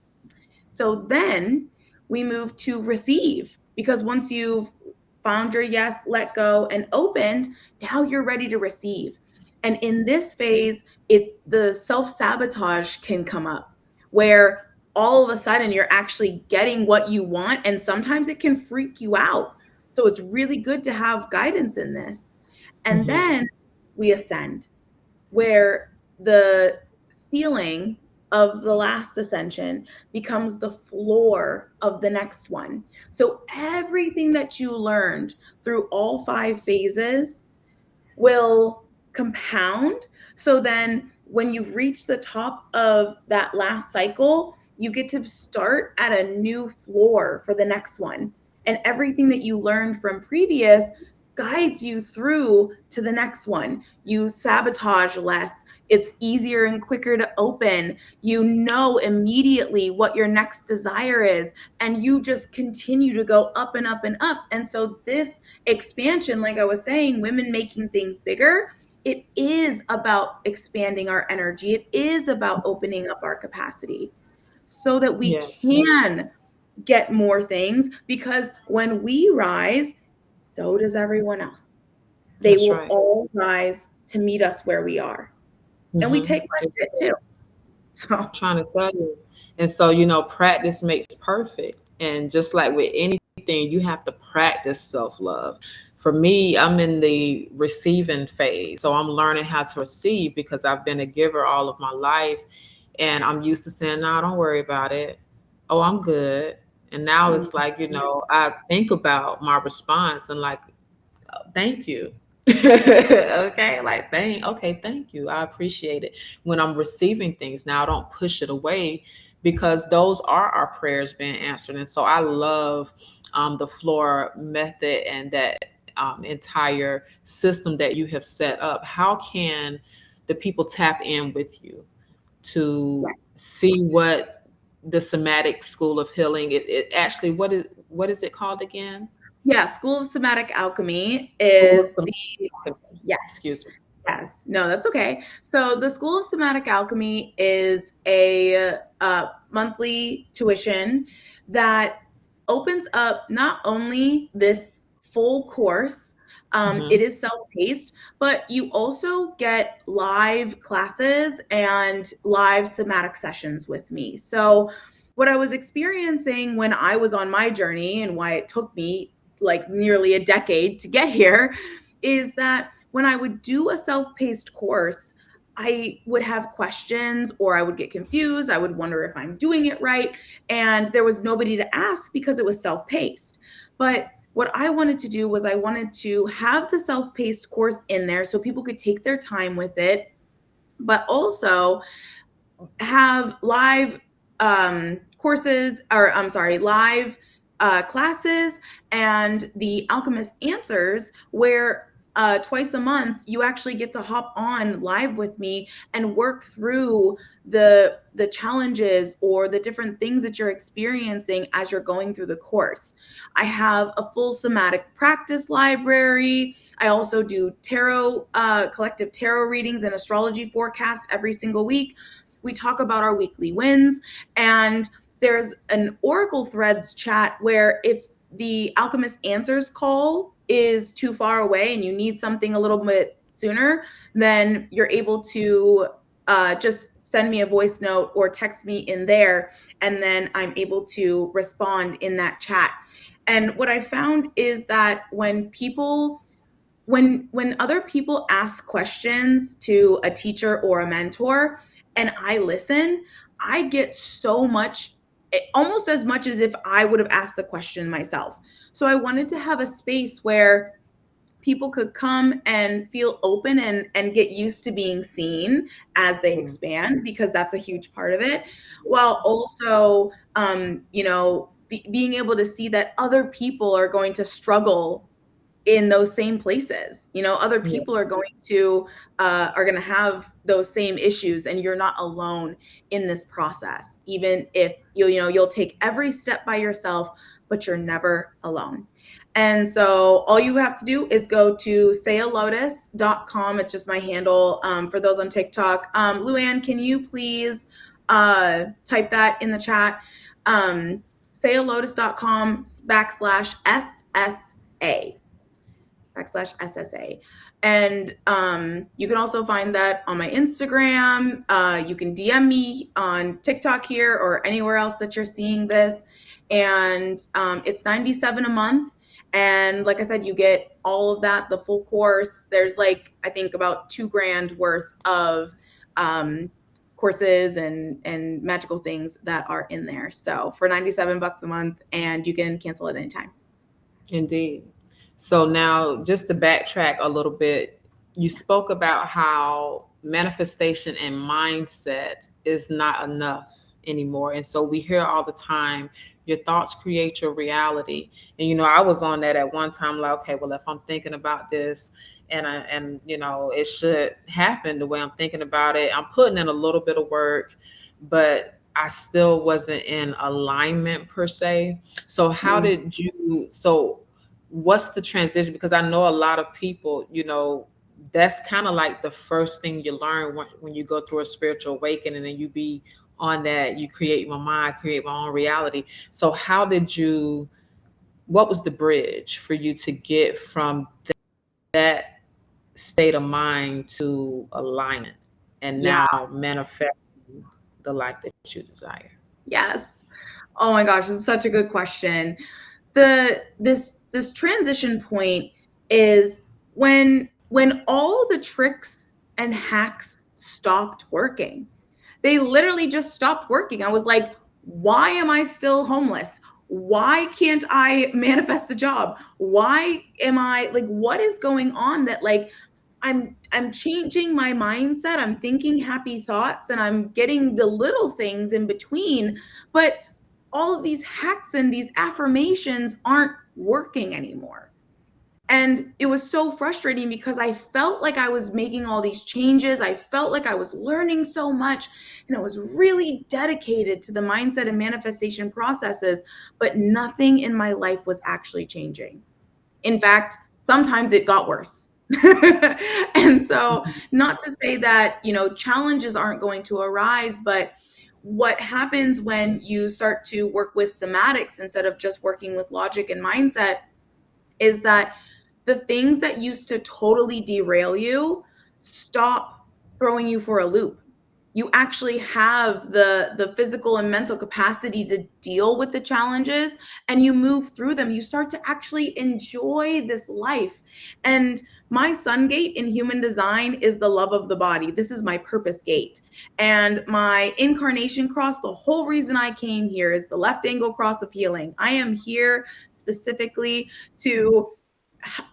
Speaker 2: So then we move to receive, because once you've found your yes, let go, and opened, now you're ready to receive. And in this phase, the self-sabotage can come up, where all of a sudden you're actually getting what you want, and sometimes it can freak you out. So it's really good to have guidance in this. And
Speaker 1: Mhm.
Speaker 2: then we ascend, where the ceiling of the last ascension becomes the floor of the next one. So everything that you learned through all 5 phases will compound. So then when you reach the top of that last cycle, you get to start at a new floor for the next one. And everything that you learned from previous guides you through to the next one. You sabotage less. It's easier and quicker to open. You know immediately what your next desire is, and you just continue to go up and up and up. And so, this expansion, like I was saying, women making things bigger, it is about expanding our energy. It is about opening up our capacity so that we
Speaker 1: Yeah,
Speaker 2: can get more things, because when we rise, so does everyone else. They
Speaker 1: that's
Speaker 2: will
Speaker 1: right.
Speaker 2: all rise to meet us where we are. And we take less shit too. So,
Speaker 1: Trying to tell you. And so, practice makes perfect. And just like with anything, you have to practice self love. For me, I'm in the receiving phase. So I'm learning how to receive because I've been a giver all of my life. And I'm used to saying, no, don't worry about it. Oh, I'm good. And now
Speaker 2: mm,
Speaker 1: it's like, I think about my response and like, thank you. Okay, like thank you. I appreciate it. When I'm receiving things now, I don't push it away because those are our prayers being answered. And so I love the floor method and that entire system that you have set up. How can the people tap in with you
Speaker 2: yeah.
Speaker 1: to see what the somatic school of healing, it actually, what is it called again?
Speaker 2: Yeah, School of Somatic Alchemy
Speaker 1: School of
Speaker 2: is
Speaker 1: Somatic.
Speaker 2: the, yes.
Speaker 1: Excuse me.
Speaker 2: Yes, no, that's okay. So the School of Somatic Alchemy is a monthly tuition that opens up not only this full course, it
Speaker 1: Hmm.
Speaker 2: is self-paced, but you also get live classes and live somatic sessions with me. So what I was experiencing when I was on my journey, and why it took me like nearly a decade to get here, is that when I would do a self paced course, I would have questions or I would get confused. I would wonder if I'm doing it right. And there was nobody to ask because it was self paced. But what I wanted to do was I wanted to have the self paced course in there so people could take their time with it, but also have live courses, or I'm sorry, live classes and the Alchemist Answers, where twice a month you actually get to hop on live with me and work through the challenges or the different things that you're experiencing as you're going through the course. I have a full somatic practice library. I also do tarot, collective tarot readings and astrology forecast every single week. We talk about our weekly wins, and there's an Oracle Threads chat where if the Alchemist Answers call is too far away and you need something a little bit sooner, then you're able to just send me a voice note or text me in there, and then I'm able to respond in that chat. And what I found is that when other people ask questions to a teacher or a mentor and I listen, I get so much, almost as much as if I would have asked the question myself. So I wanted to have a space where people could come and feel open and get used to being seen as they expand, because that's a huge part of it, while also being able to see that other people are going to struggle in those same places. Other
Speaker 1: Yeah.
Speaker 2: people are going to have those same issues, and you're not alone in this process, even if you'll take every step by yourself, but you're never alone. And so all you have to do is go to sayalotus.com. It's just my handle. For those on TikTok, Luann, can you please type that in the chat? Sayalotus.com /SSA /SSA. And you can also find that on my Instagram. You can DM me on TikTok here or anywhere else that you're seeing this. And it's $97 a month. And like I said, you get all of that, the full course. There's I think about $2,000 worth of courses and magical things that are in there. So for $97 a month, and you can cancel at any time.
Speaker 1: Indeed. So now, just to backtrack a little bit, you spoke about how manifestation and mindset is not enough anymore. And so we hear all the time Your thoughts create your reality. And I was on that at one time, like, okay, well, if I'm thinking about this and it should happen the way I'm thinking about it, I'm putting in a little bit of work, but I still wasn't in alignment per se. So how
Speaker 2: Mm.
Speaker 1: did you so what's the transition? Because I know a lot of people, that's kind of like the first thing you learn when you go through a spiritual awakening and you be on that, you create my mind, create my own reality. So how did you, what was the bridge for you to get from that state of mind to alignment and
Speaker 2: Yeah.
Speaker 1: now manifesting the life that you desire?
Speaker 2: Yes. Oh my gosh, this is such a good question. This transition point is when all the tricks and hacks stopped working. They literally just stopped working. I was like, why am I still homeless? Why can't I manifest a job? Why am I like, what is going on that like I'm changing my mindset. I'm thinking happy thoughts and I'm getting the little things in between, but all of these hacks and these affirmations aren't working anymore. And it was so frustrating because I felt like I was making all these changes. I felt like I was learning so much and I was really dedicated to the mindset and manifestation processes, but nothing in my life was actually changing. In fact, sometimes it got worse. And so, not to say that, challenges aren't going to arise, but what happens when you start to work with somatics instead of just working with logic and mindset is that the things that used to totally derail you stop throwing you for a loop. You actually have the physical and mental capacity to deal with the challenges and you move through them. You start to actually enjoy this life. And my sun gate in human design is the love of the body. This is my purpose gate. And my incarnation cross, the whole reason I came here is the left angle cross of healing. I am here specifically to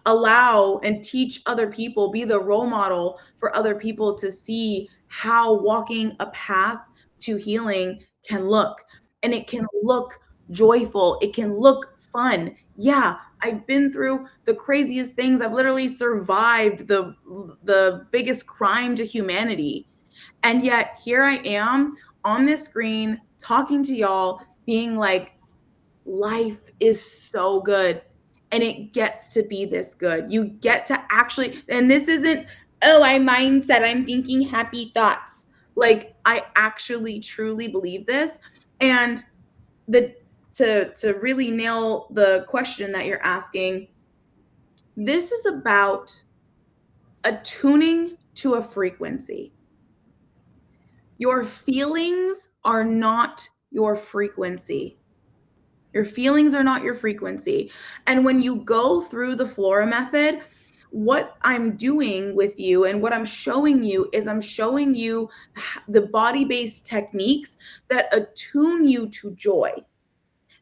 Speaker 2: allow and teach other people, be the role model for other people to see how walking a path to healing can look. And it can look joyful, it can look fun. Yeah, I've been through the craziest things. I've literally survived the biggest crime to humanity. And yet here I am on this screen talking to y'all being like, life is so good and it gets to be this good. You get to actually, and this isn't, oh, I mindset, I'm thinking happy thoughts. Like I actually truly believe this. And the to really nail the question that you're asking, this is about attuning to a frequency. Your feelings are not your frequency. Your feelings are not your frequency. And when you go through the Flora method, what I'm doing with you and what I'm showing you is I'm showing you the body based techniques that attune you to joy,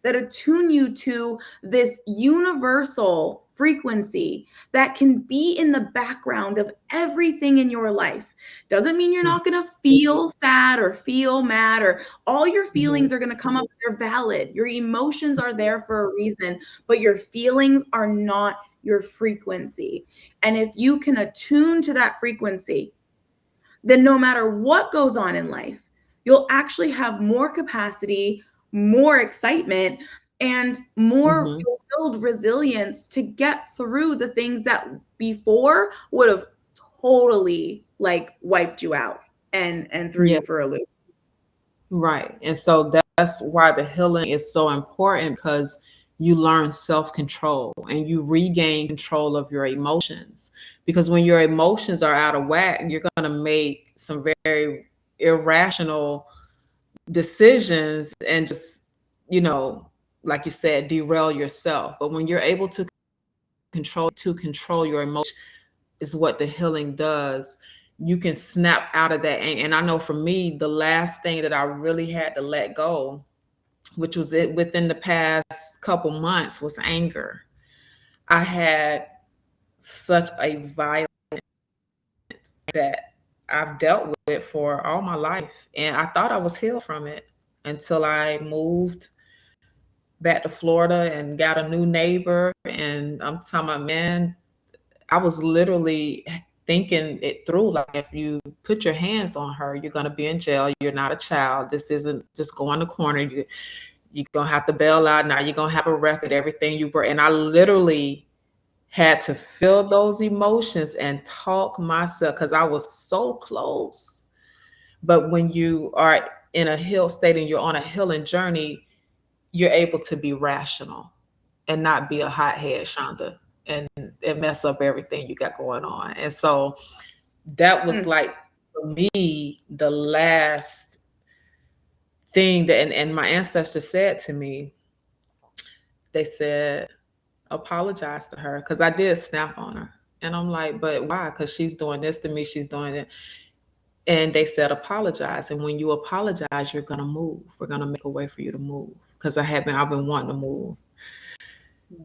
Speaker 2: that attune you to this universal frequency that can be in the background of everything in your life. Doesn't mean you're not going to feel sad or feel mad or all your
Speaker 1: Mhm.
Speaker 2: feelings are going to come up. They're valid. Your emotions are there for a reason, but your feelings are not your frequency. And if you can attune to that frequency, then no matter what goes on in life, you'll actually have more capacity, more excitement, and more
Speaker 1: Mhm.
Speaker 2: you'll build resilience to get through the things that before would have totally like wiped you out and threw
Speaker 1: Yeah.
Speaker 2: you for a loop.
Speaker 1: Right. And so that's why the healing is so important, because you learn self control and you regain control of your emotions. Because when your emotions are out of whack, you're going to make some very irrational decisions and just, you know, like you said, derail yourself. But when you're able to control your emotions, is what the healing does. You can snap out of that. And I know for me, the last thing that I really had to let go, which was it within the past couple months, was anger. I had such a violent that I've dealt with for all my life. And I thought I was healed from it until I moved back to Florida and got a new neighbor. And I'm talking about, man, I was literally thinking it through. Like, if you put your hands on her, you're gonna be in jail. You're not a child. This isn't just go in the corner. You're gonna have to bail out. Now you're gonna have a record, everything you were. And I literally had to feel those emotions and talk myself because I was so close. But when you are in a heal state and you're on a healing journey, you're able to be rational and not be a hothead, Shonda, and mess up everything you got going on. And so that was
Speaker 2: Mm.
Speaker 1: like, for me, the last thing that, and my ancestors said to me, they said, apologize to her. Cause I did snap on her. And I'm like, but why? Because she's doing this to me, she's doing it. And they said, apologize. And when you apologize, you're gonna move. We're gonna make a way for you to move. Because I've been wanting to move.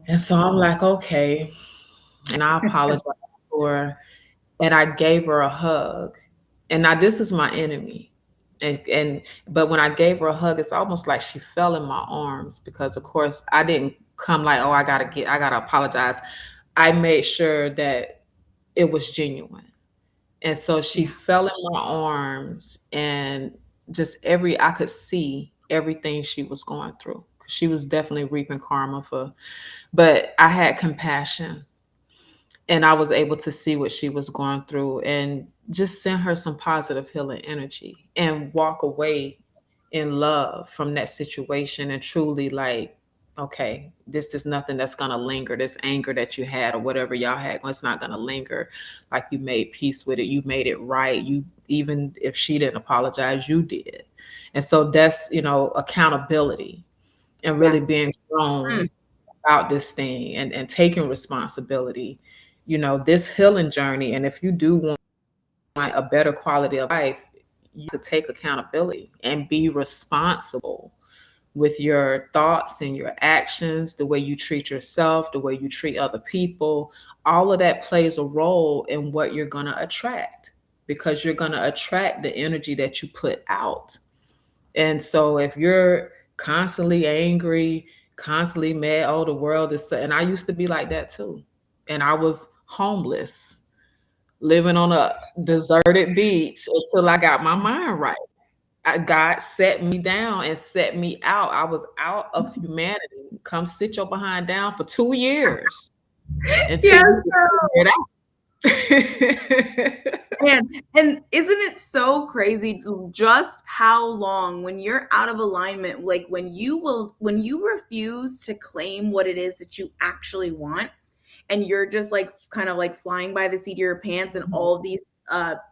Speaker 1: And so I'm like, okay. And I apologized for her, and I gave her a hug. And now this is my enemy. And but when I gave her a hug, it's almost like she fell in my arms because of course I didn't come like, oh, I gotta apologize. I made sure that it was genuine. And so she
Speaker 2: Yeah.
Speaker 1: fell in my arms, and just I could see everything she was going through. She was definitely reaping karma for, but I had compassion, and I was able to see what she was going through and just send her some positive healing energy and walk away in love from that situation and truly like, okay, this is nothing that's going to linger. This anger that you had or whatever y'all had, it's not going to linger. Like, you made peace with it. You made it right. You, even if she didn't apologize, you did. And so that's, accountability and really
Speaker 2: Yes.
Speaker 1: being
Speaker 2: Mm.
Speaker 1: grown about this thing and taking responsibility, this healing journey. And if you do want a better quality of life, you have to take accountability and be responsible with your thoughts and your actions, the way you treat yourself, the way you treat other people. All of that plays a role in what you're going to attract, because you're going to attract the energy that you put out. And so if you're constantly angry, constantly mad, oh, the world is so, and I used to be like that too. And I was homeless, living on a deserted beach until I got my mind right. God set me down and set me out. I was out of humanity. Come sit your behind down for 2 years until
Speaker 2: Yes,
Speaker 1: you
Speaker 2: girl.
Speaker 1: get figured out.
Speaker 2: And isn't it so crazy just how long when you're out of alignment, like when you refuse to claim what it is that you actually want, and you're just like kind of like flying by the seat of your pants, and all of these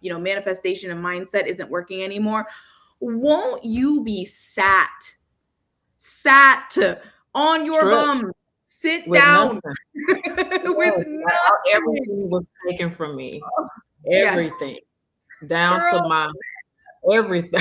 Speaker 2: manifestation and mindset isn't working anymore, won't you be sat on your
Speaker 1: Stripped
Speaker 2: bum, sit
Speaker 1: with
Speaker 2: down
Speaker 1: nothing.
Speaker 2: with
Speaker 1: Yes, like,
Speaker 2: nothing?
Speaker 1: everything was taken from me.
Speaker 2: Yes,
Speaker 1: Everything. Down to
Speaker 2: girl,
Speaker 1: my everything.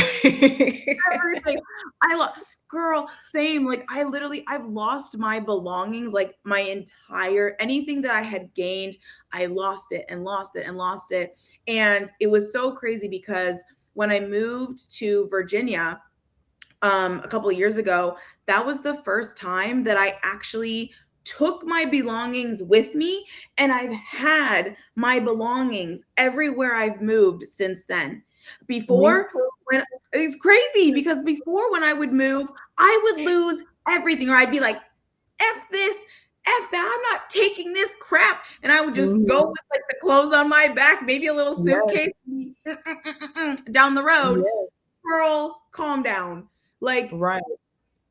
Speaker 2: everything. I love, girl, same. Like, I've lost my belongings, like my entire, anything that I had gained, I lost it and lost it and lost it. And it was so crazy because when I moved to Virginia, a couple of years ago, that was the first time that I actually took my belongings with me, and I've had my belongings everywhere I've moved since then.
Speaker 1: Me
Speaker 2: Before,
Speaker 1: too.
Speaker 2: when it's crazy because before, when I would move, I would lose everything, or I'd be like, F this, F that, I'm not taking this crap. And I would just go
Speaker 1: Mhm.
Speaker 2: with like the clothes on my back, maybe a little
Speaker 1: Yes,
Speaker 2: suitcase down the road.
Speaker 1: yes,
Speaker 2: Girl, calm down. Like,
Speaker 1: right,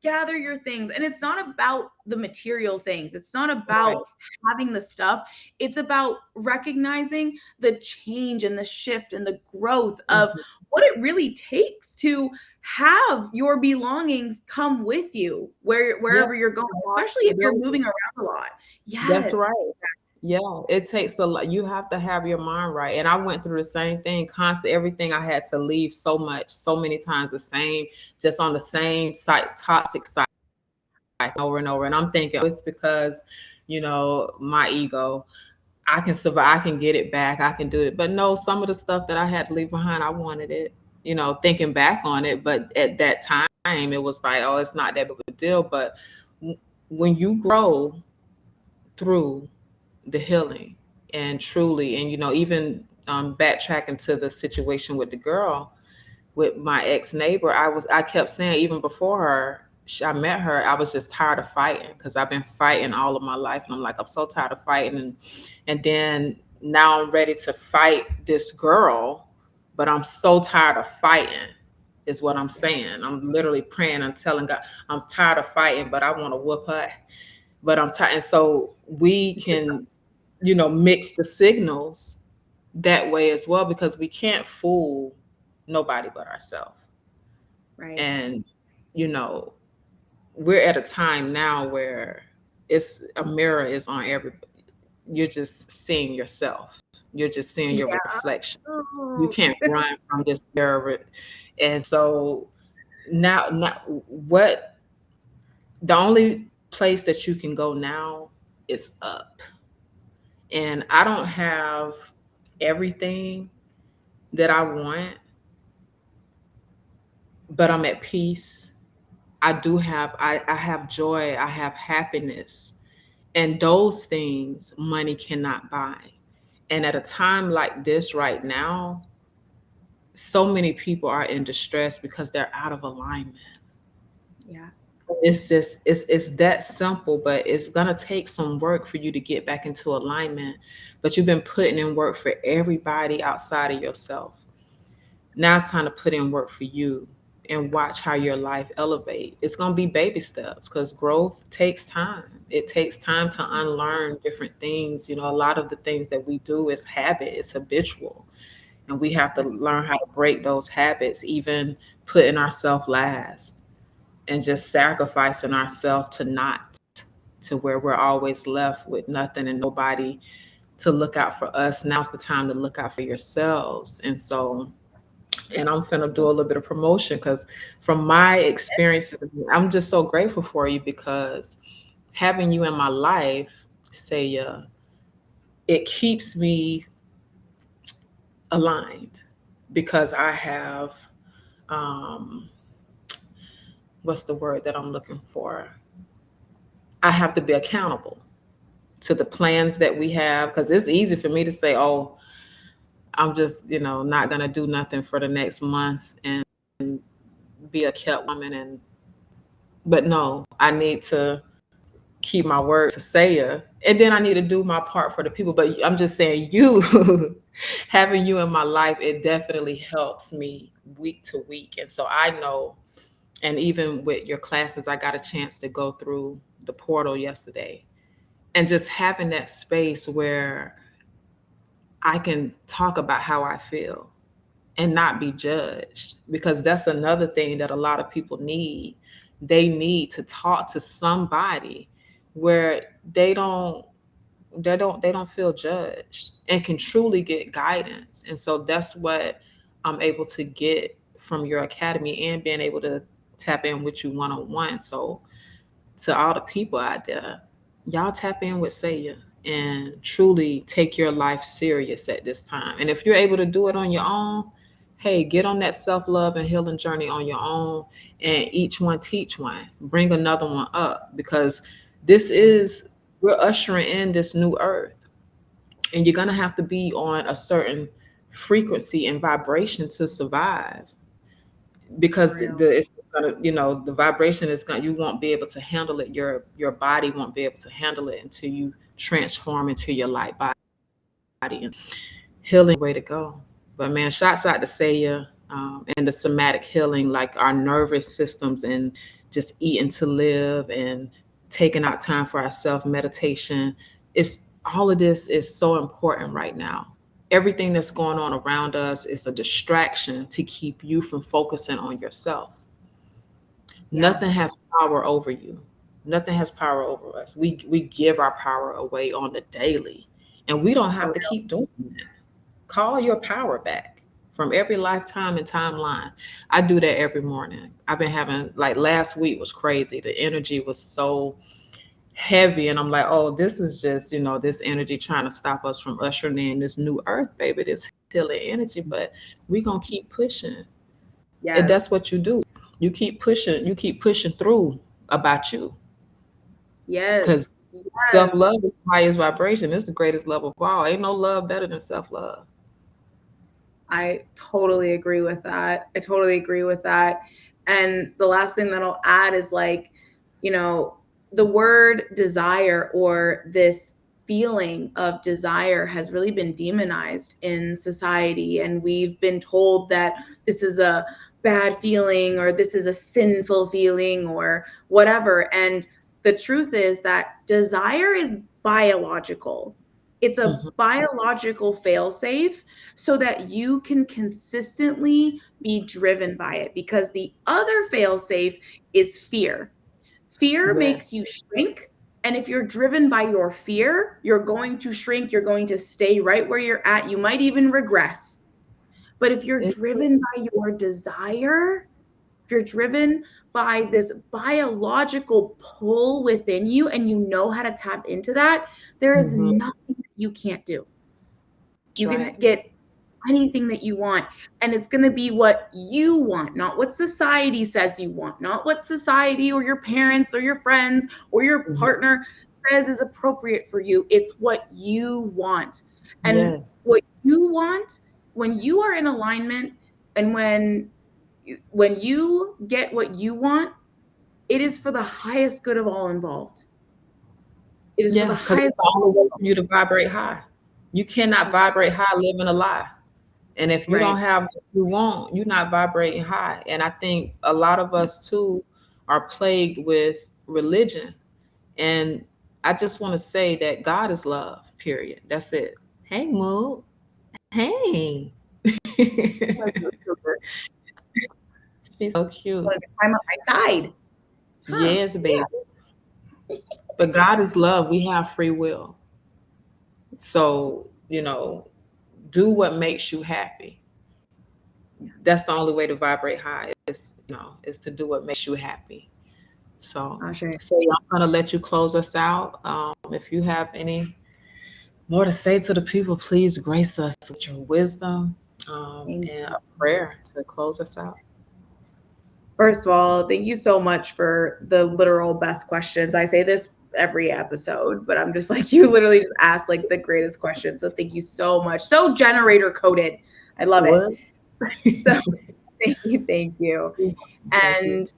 Speaker 2: gather your things. And it's not about the material things, it's not
Speaker 1: right.
Speaker 2: about having the stuff. It's about recognizing the change and the shift and the growth of
Speaker 1: Mhm.
Speaker 2: what it really takes to have your belongings come with you
Speaker 1: Yeah,
Speaker 2: wherever you're going, especially if you're
Speaker 1: responsibility.
Speaker 2: moving around a lot.
Speaker 1: That's
Speaker 2: Yes.
Speaker 1: right. Yeah, it takes a lot. You have to have your mind right. And I went through the same thing, constant everything I had to leave so much, so many times the same, just on the same site, toxic site over and over. And I'm thinking, oh, it's because, my ego. I can survive, I can get it back, I can do it. But no, some of the stuff that I had to leave behind, I wanted it, thinking back on it. But at that time, it was like, oh, it's not that big of a deal. But when you grow through the healing and truly, and even backtracking to the situation with the girl, with my ex neighbor, I kept saying, even before I met her, I was just tired of fighting because I've been fighting all of my life, and I'm like, I'm so tired of fighting, and then now I'm ready to fight this girl, but I'm so tired of fighting, is what I'm
Speaker 2: Yeah.
Speaker 1: saying. I'm literally praying and telling God, I'm tired of fighting, but I want to whoop her, but I'm tired. And so we can, mix the signals that way as well, because we can't fool nobody but ourselves.
Speaker 2: Right.
Speaker 1: And, you know, we're at a time now where it's a mirror is on every, you're just seeing yourself. You're just seeing your
Speaker 2: Yeah.
Speaker 1: reflection. You
Speaker 2: Ooh.
Speaker 1: can't run from this mirror. And so now what the only place that you can go now is up. And I don't have everything that I want, but I'm at peace. I have joy, I have happiness. And those things money cannot buy. And at a time like this right now, so many people are in distress because they're out of alignment.
Speaker 2: Yes.
Speaker 1: It's just it's that simple, but it's gonna take some work for you to get back into alignment. But you've been putting in work for everybody outside of yourself. Now it's time to put in work for you and watch how your life elevate. It's going to be baby steps because growth takes time. It takes time to unlearn different things. A lot of the things that we do is habit, it's habitual. And we have to learn how to break those habits, even putting ourselves last and just sacrificing ourselves to not, to where we're always left with nothing and nobody to look out for us. Now's the time to look out for yourselves. And so, and I'm finna do a little bit of promotion because from my experiences, I'm just so grateful for you because having you in my life, say, it keeps me aligned because I have, um, what's the word that I'm looking for? I have to be accountable to the plans that we have because it's easy for me to say, oh, I'm just, not gonna do nothing for the next month and be a kept woman. But no, I need to keep my word to say it. And then I need to do my part for the people. But I'm just saying, you having you in my life, it definitely helps me week to week. And so I know, and even with your classes, I got a chance to go through the portal yesterday and just having that space where I can talk about how I feel and not be judged, because that's another thing that a lot of people need. They need to talk to somebody where they don't feel judged and can truly get guidance. And so that's what I'm able to get from your academy and being able to tap in with you one on one. So to all the people out there, y'all tap in with Saya and truly take your life serious at this time. And if you're able to do it on your own, hey, get on that self love and healing journey on your own, and each one teach one. Bring another one up because this is, we're ushering in this new earth, and you're gonna have to be on a certain frequency and vibration to survive,
Speaker 2: For
Speaker 1: because
Speaker 2: real.
Speaker 1: it's gonna, the vibration is gonna, you won't be able to handle it. Your body won't be able to handle it until you transform into your light body. And healing way to go. But man, shots out to Saya, and the somatic healing, like our nervous systems, and just eating to live and taking out time for ourselves, meditation. It's all of this is so important right now. Everything that's going on around us is a distraction to keep you from focusing on yourself.
Speaker 2: Yeah.
Speaker 1: Nothing has power over you. Nothing has power over us. We give our power away on the daily, and we don't
Speaker 2: For
Speaker 1: have to
Speaker 2: real.
Speaker 1: keep doing that. Call your power back from every lifetime and timeline. I do that every morning. I've been having, like, last week was crazy. The energy was so heavy, and I'm like, oh, this is just, this energy trying to stop us from ushering in this new earth, baby, this healing energy. But we gonna keep pushing. And
Speaker 2: Yes.
Speaker 1: that's what you do. You keep pushing through about you.
Speaker 2: Yes.
Speaker 1: Because self
Speaker 2: Yes.
Speaker 1: love is the highest vibration. It's the greatest love of all. Ain't no love better than self love.
Speaker 2: I totally agree with that. I totally agree with that. And the last thing that I'll add is like, you know, the word desire or this feeling of desire has really been demonized in society. And we've been told that this is a bad feeling or this is a sinful feeling or whatever. And the truth is that desire is biological. It's a
Speaker 1: Hmm.
Speaker 2: biological failsafe so that you can consistently be driven by it. Because the other failsafe is fear. Fear
Speaker 1: Yeah.
Speaker 2: makes you shrink. And if you're driven by your fear, you're going to shrink. You're going to stay right where you're at. You might even regress. But if you're
Speaker 1: It's
Speaker 2: driven by your desire, if you're driven by this biological pull within you and you know how to tap into that, there is
Speaker 1: hmm
Speaker 2: nothing that you can't do.
Speaker 1: That's
Speaker 2: You can
Speaker 1: right.
Speaker 2: get anything that you want. And it's going to be what you want, not what society says you want, not what society or your parents or your friends or your
Speaker 1: Hmm.
Speaker 2: partner says is appropriate for you. It's what you want. And
Speaker 1: Yes.
Speaker 2: what you want, when you are in alignment and when you get what you want, it is for the highest good of all involved. It is for the
Speaker 1: Yeah, because it's
Speaker 2: highest
Speaker 1: the
Speaker 2: good
Speaker 1: only
Speaker 2: of
Speaker 1: way
Speaker 2: all
Speaker 1: for you to vibrate high. You cannot
Speaker 2: involved.
Speaker 1: vibrate high living a lie. And if you don't
Speaker 2: Right.
Speaker 1: have what you want, you're not vibrating high. And I think a lot of us too are plagued with religion. And I just want to say that God is love, period. That's it. Hey, Mood. Hey. She's so cute.
Speaker 2: Like, I'm on my side. Huh.
Speaker 1: Yes, baby. But God is love. We have free will. So, do what makes you happy.
Speaker 2: Yes.
Speaker 1: That's the only way to vibrate high is to do what makes you happy. So,
Speaker 2: Ashe.
Speaker 1: so yeah, I'm gonna let you close us out. If you have any more to say to the people, please grace us with your wisdom
Speaker 2: Thank
Speaker 1: and
Speaker 2: you.
Speaker 1: a prayer to close us out.
Speaker 2: First of all, thank you so much for the literal best questions. I say this every episode, but I'm just like, you literally just asked like the greatest questions. So thank you so much. So generator coded. I love it.
Speaker 1: What?
Speaker 2: So thank you. Thank you.
Speaker 1: Thank you.
Speaker 2: And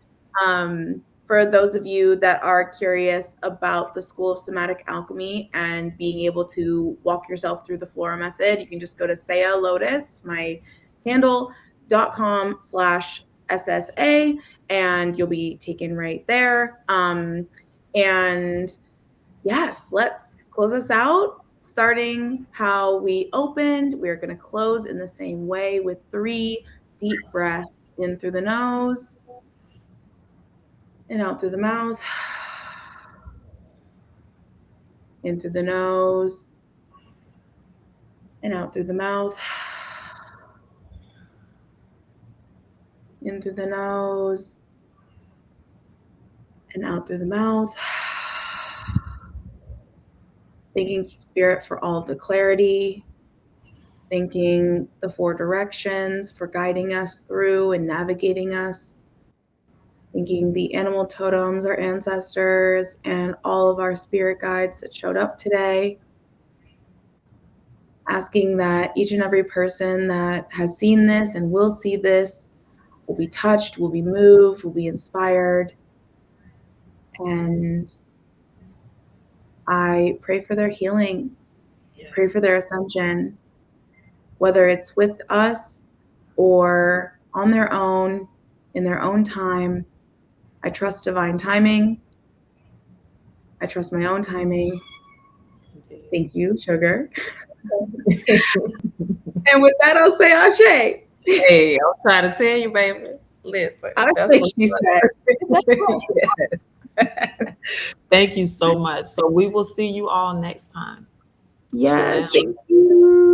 Speaker 2: for those of you that are curious about the School of Somatic Alchemy and being able to walk yourself through the Flora method, you can just go to Saya Lotus, my handle.com/SSA, and you'll be taken right there. And yes, let's close us out. Starting how we opened, we're going to close in the same way with 3 deep breaths in through the nose and out through the mouth, in through the nose and out through the mouth, in through the nose and out through the mouth. Thanking Spirit for all of the clarity, thanking the 4 directions for guiding us through and navigating us. Thanking the animal totems, our ancestors, and all of our spirit guides that showed up today. Asking that each and every person that has seen this and will see this will be touched, will be moved, will be inspired. And I pray for their healing, pray for
Speaker 1: Yes.
Speaker 2: their ascension, whether it's with us or on their own, in their own time. I trust divine timing. I trust my own timing.
Speaker 1: Indeed.
Speaker 2: Thank you, sugar. And with that, I'll say Ashe.
Speaker 1: Hey, I'm trying to tell you, baby. Listen, that's
Speaker 2: Ashe,
Speaker 1: what's
Speaker 2: she said.
Speaker 1: up. Yes. Thank you so much. So we will see you all next time.
Speaker 2: Yes,
Speaker 1: Shalom.
Speaker 2: thank you.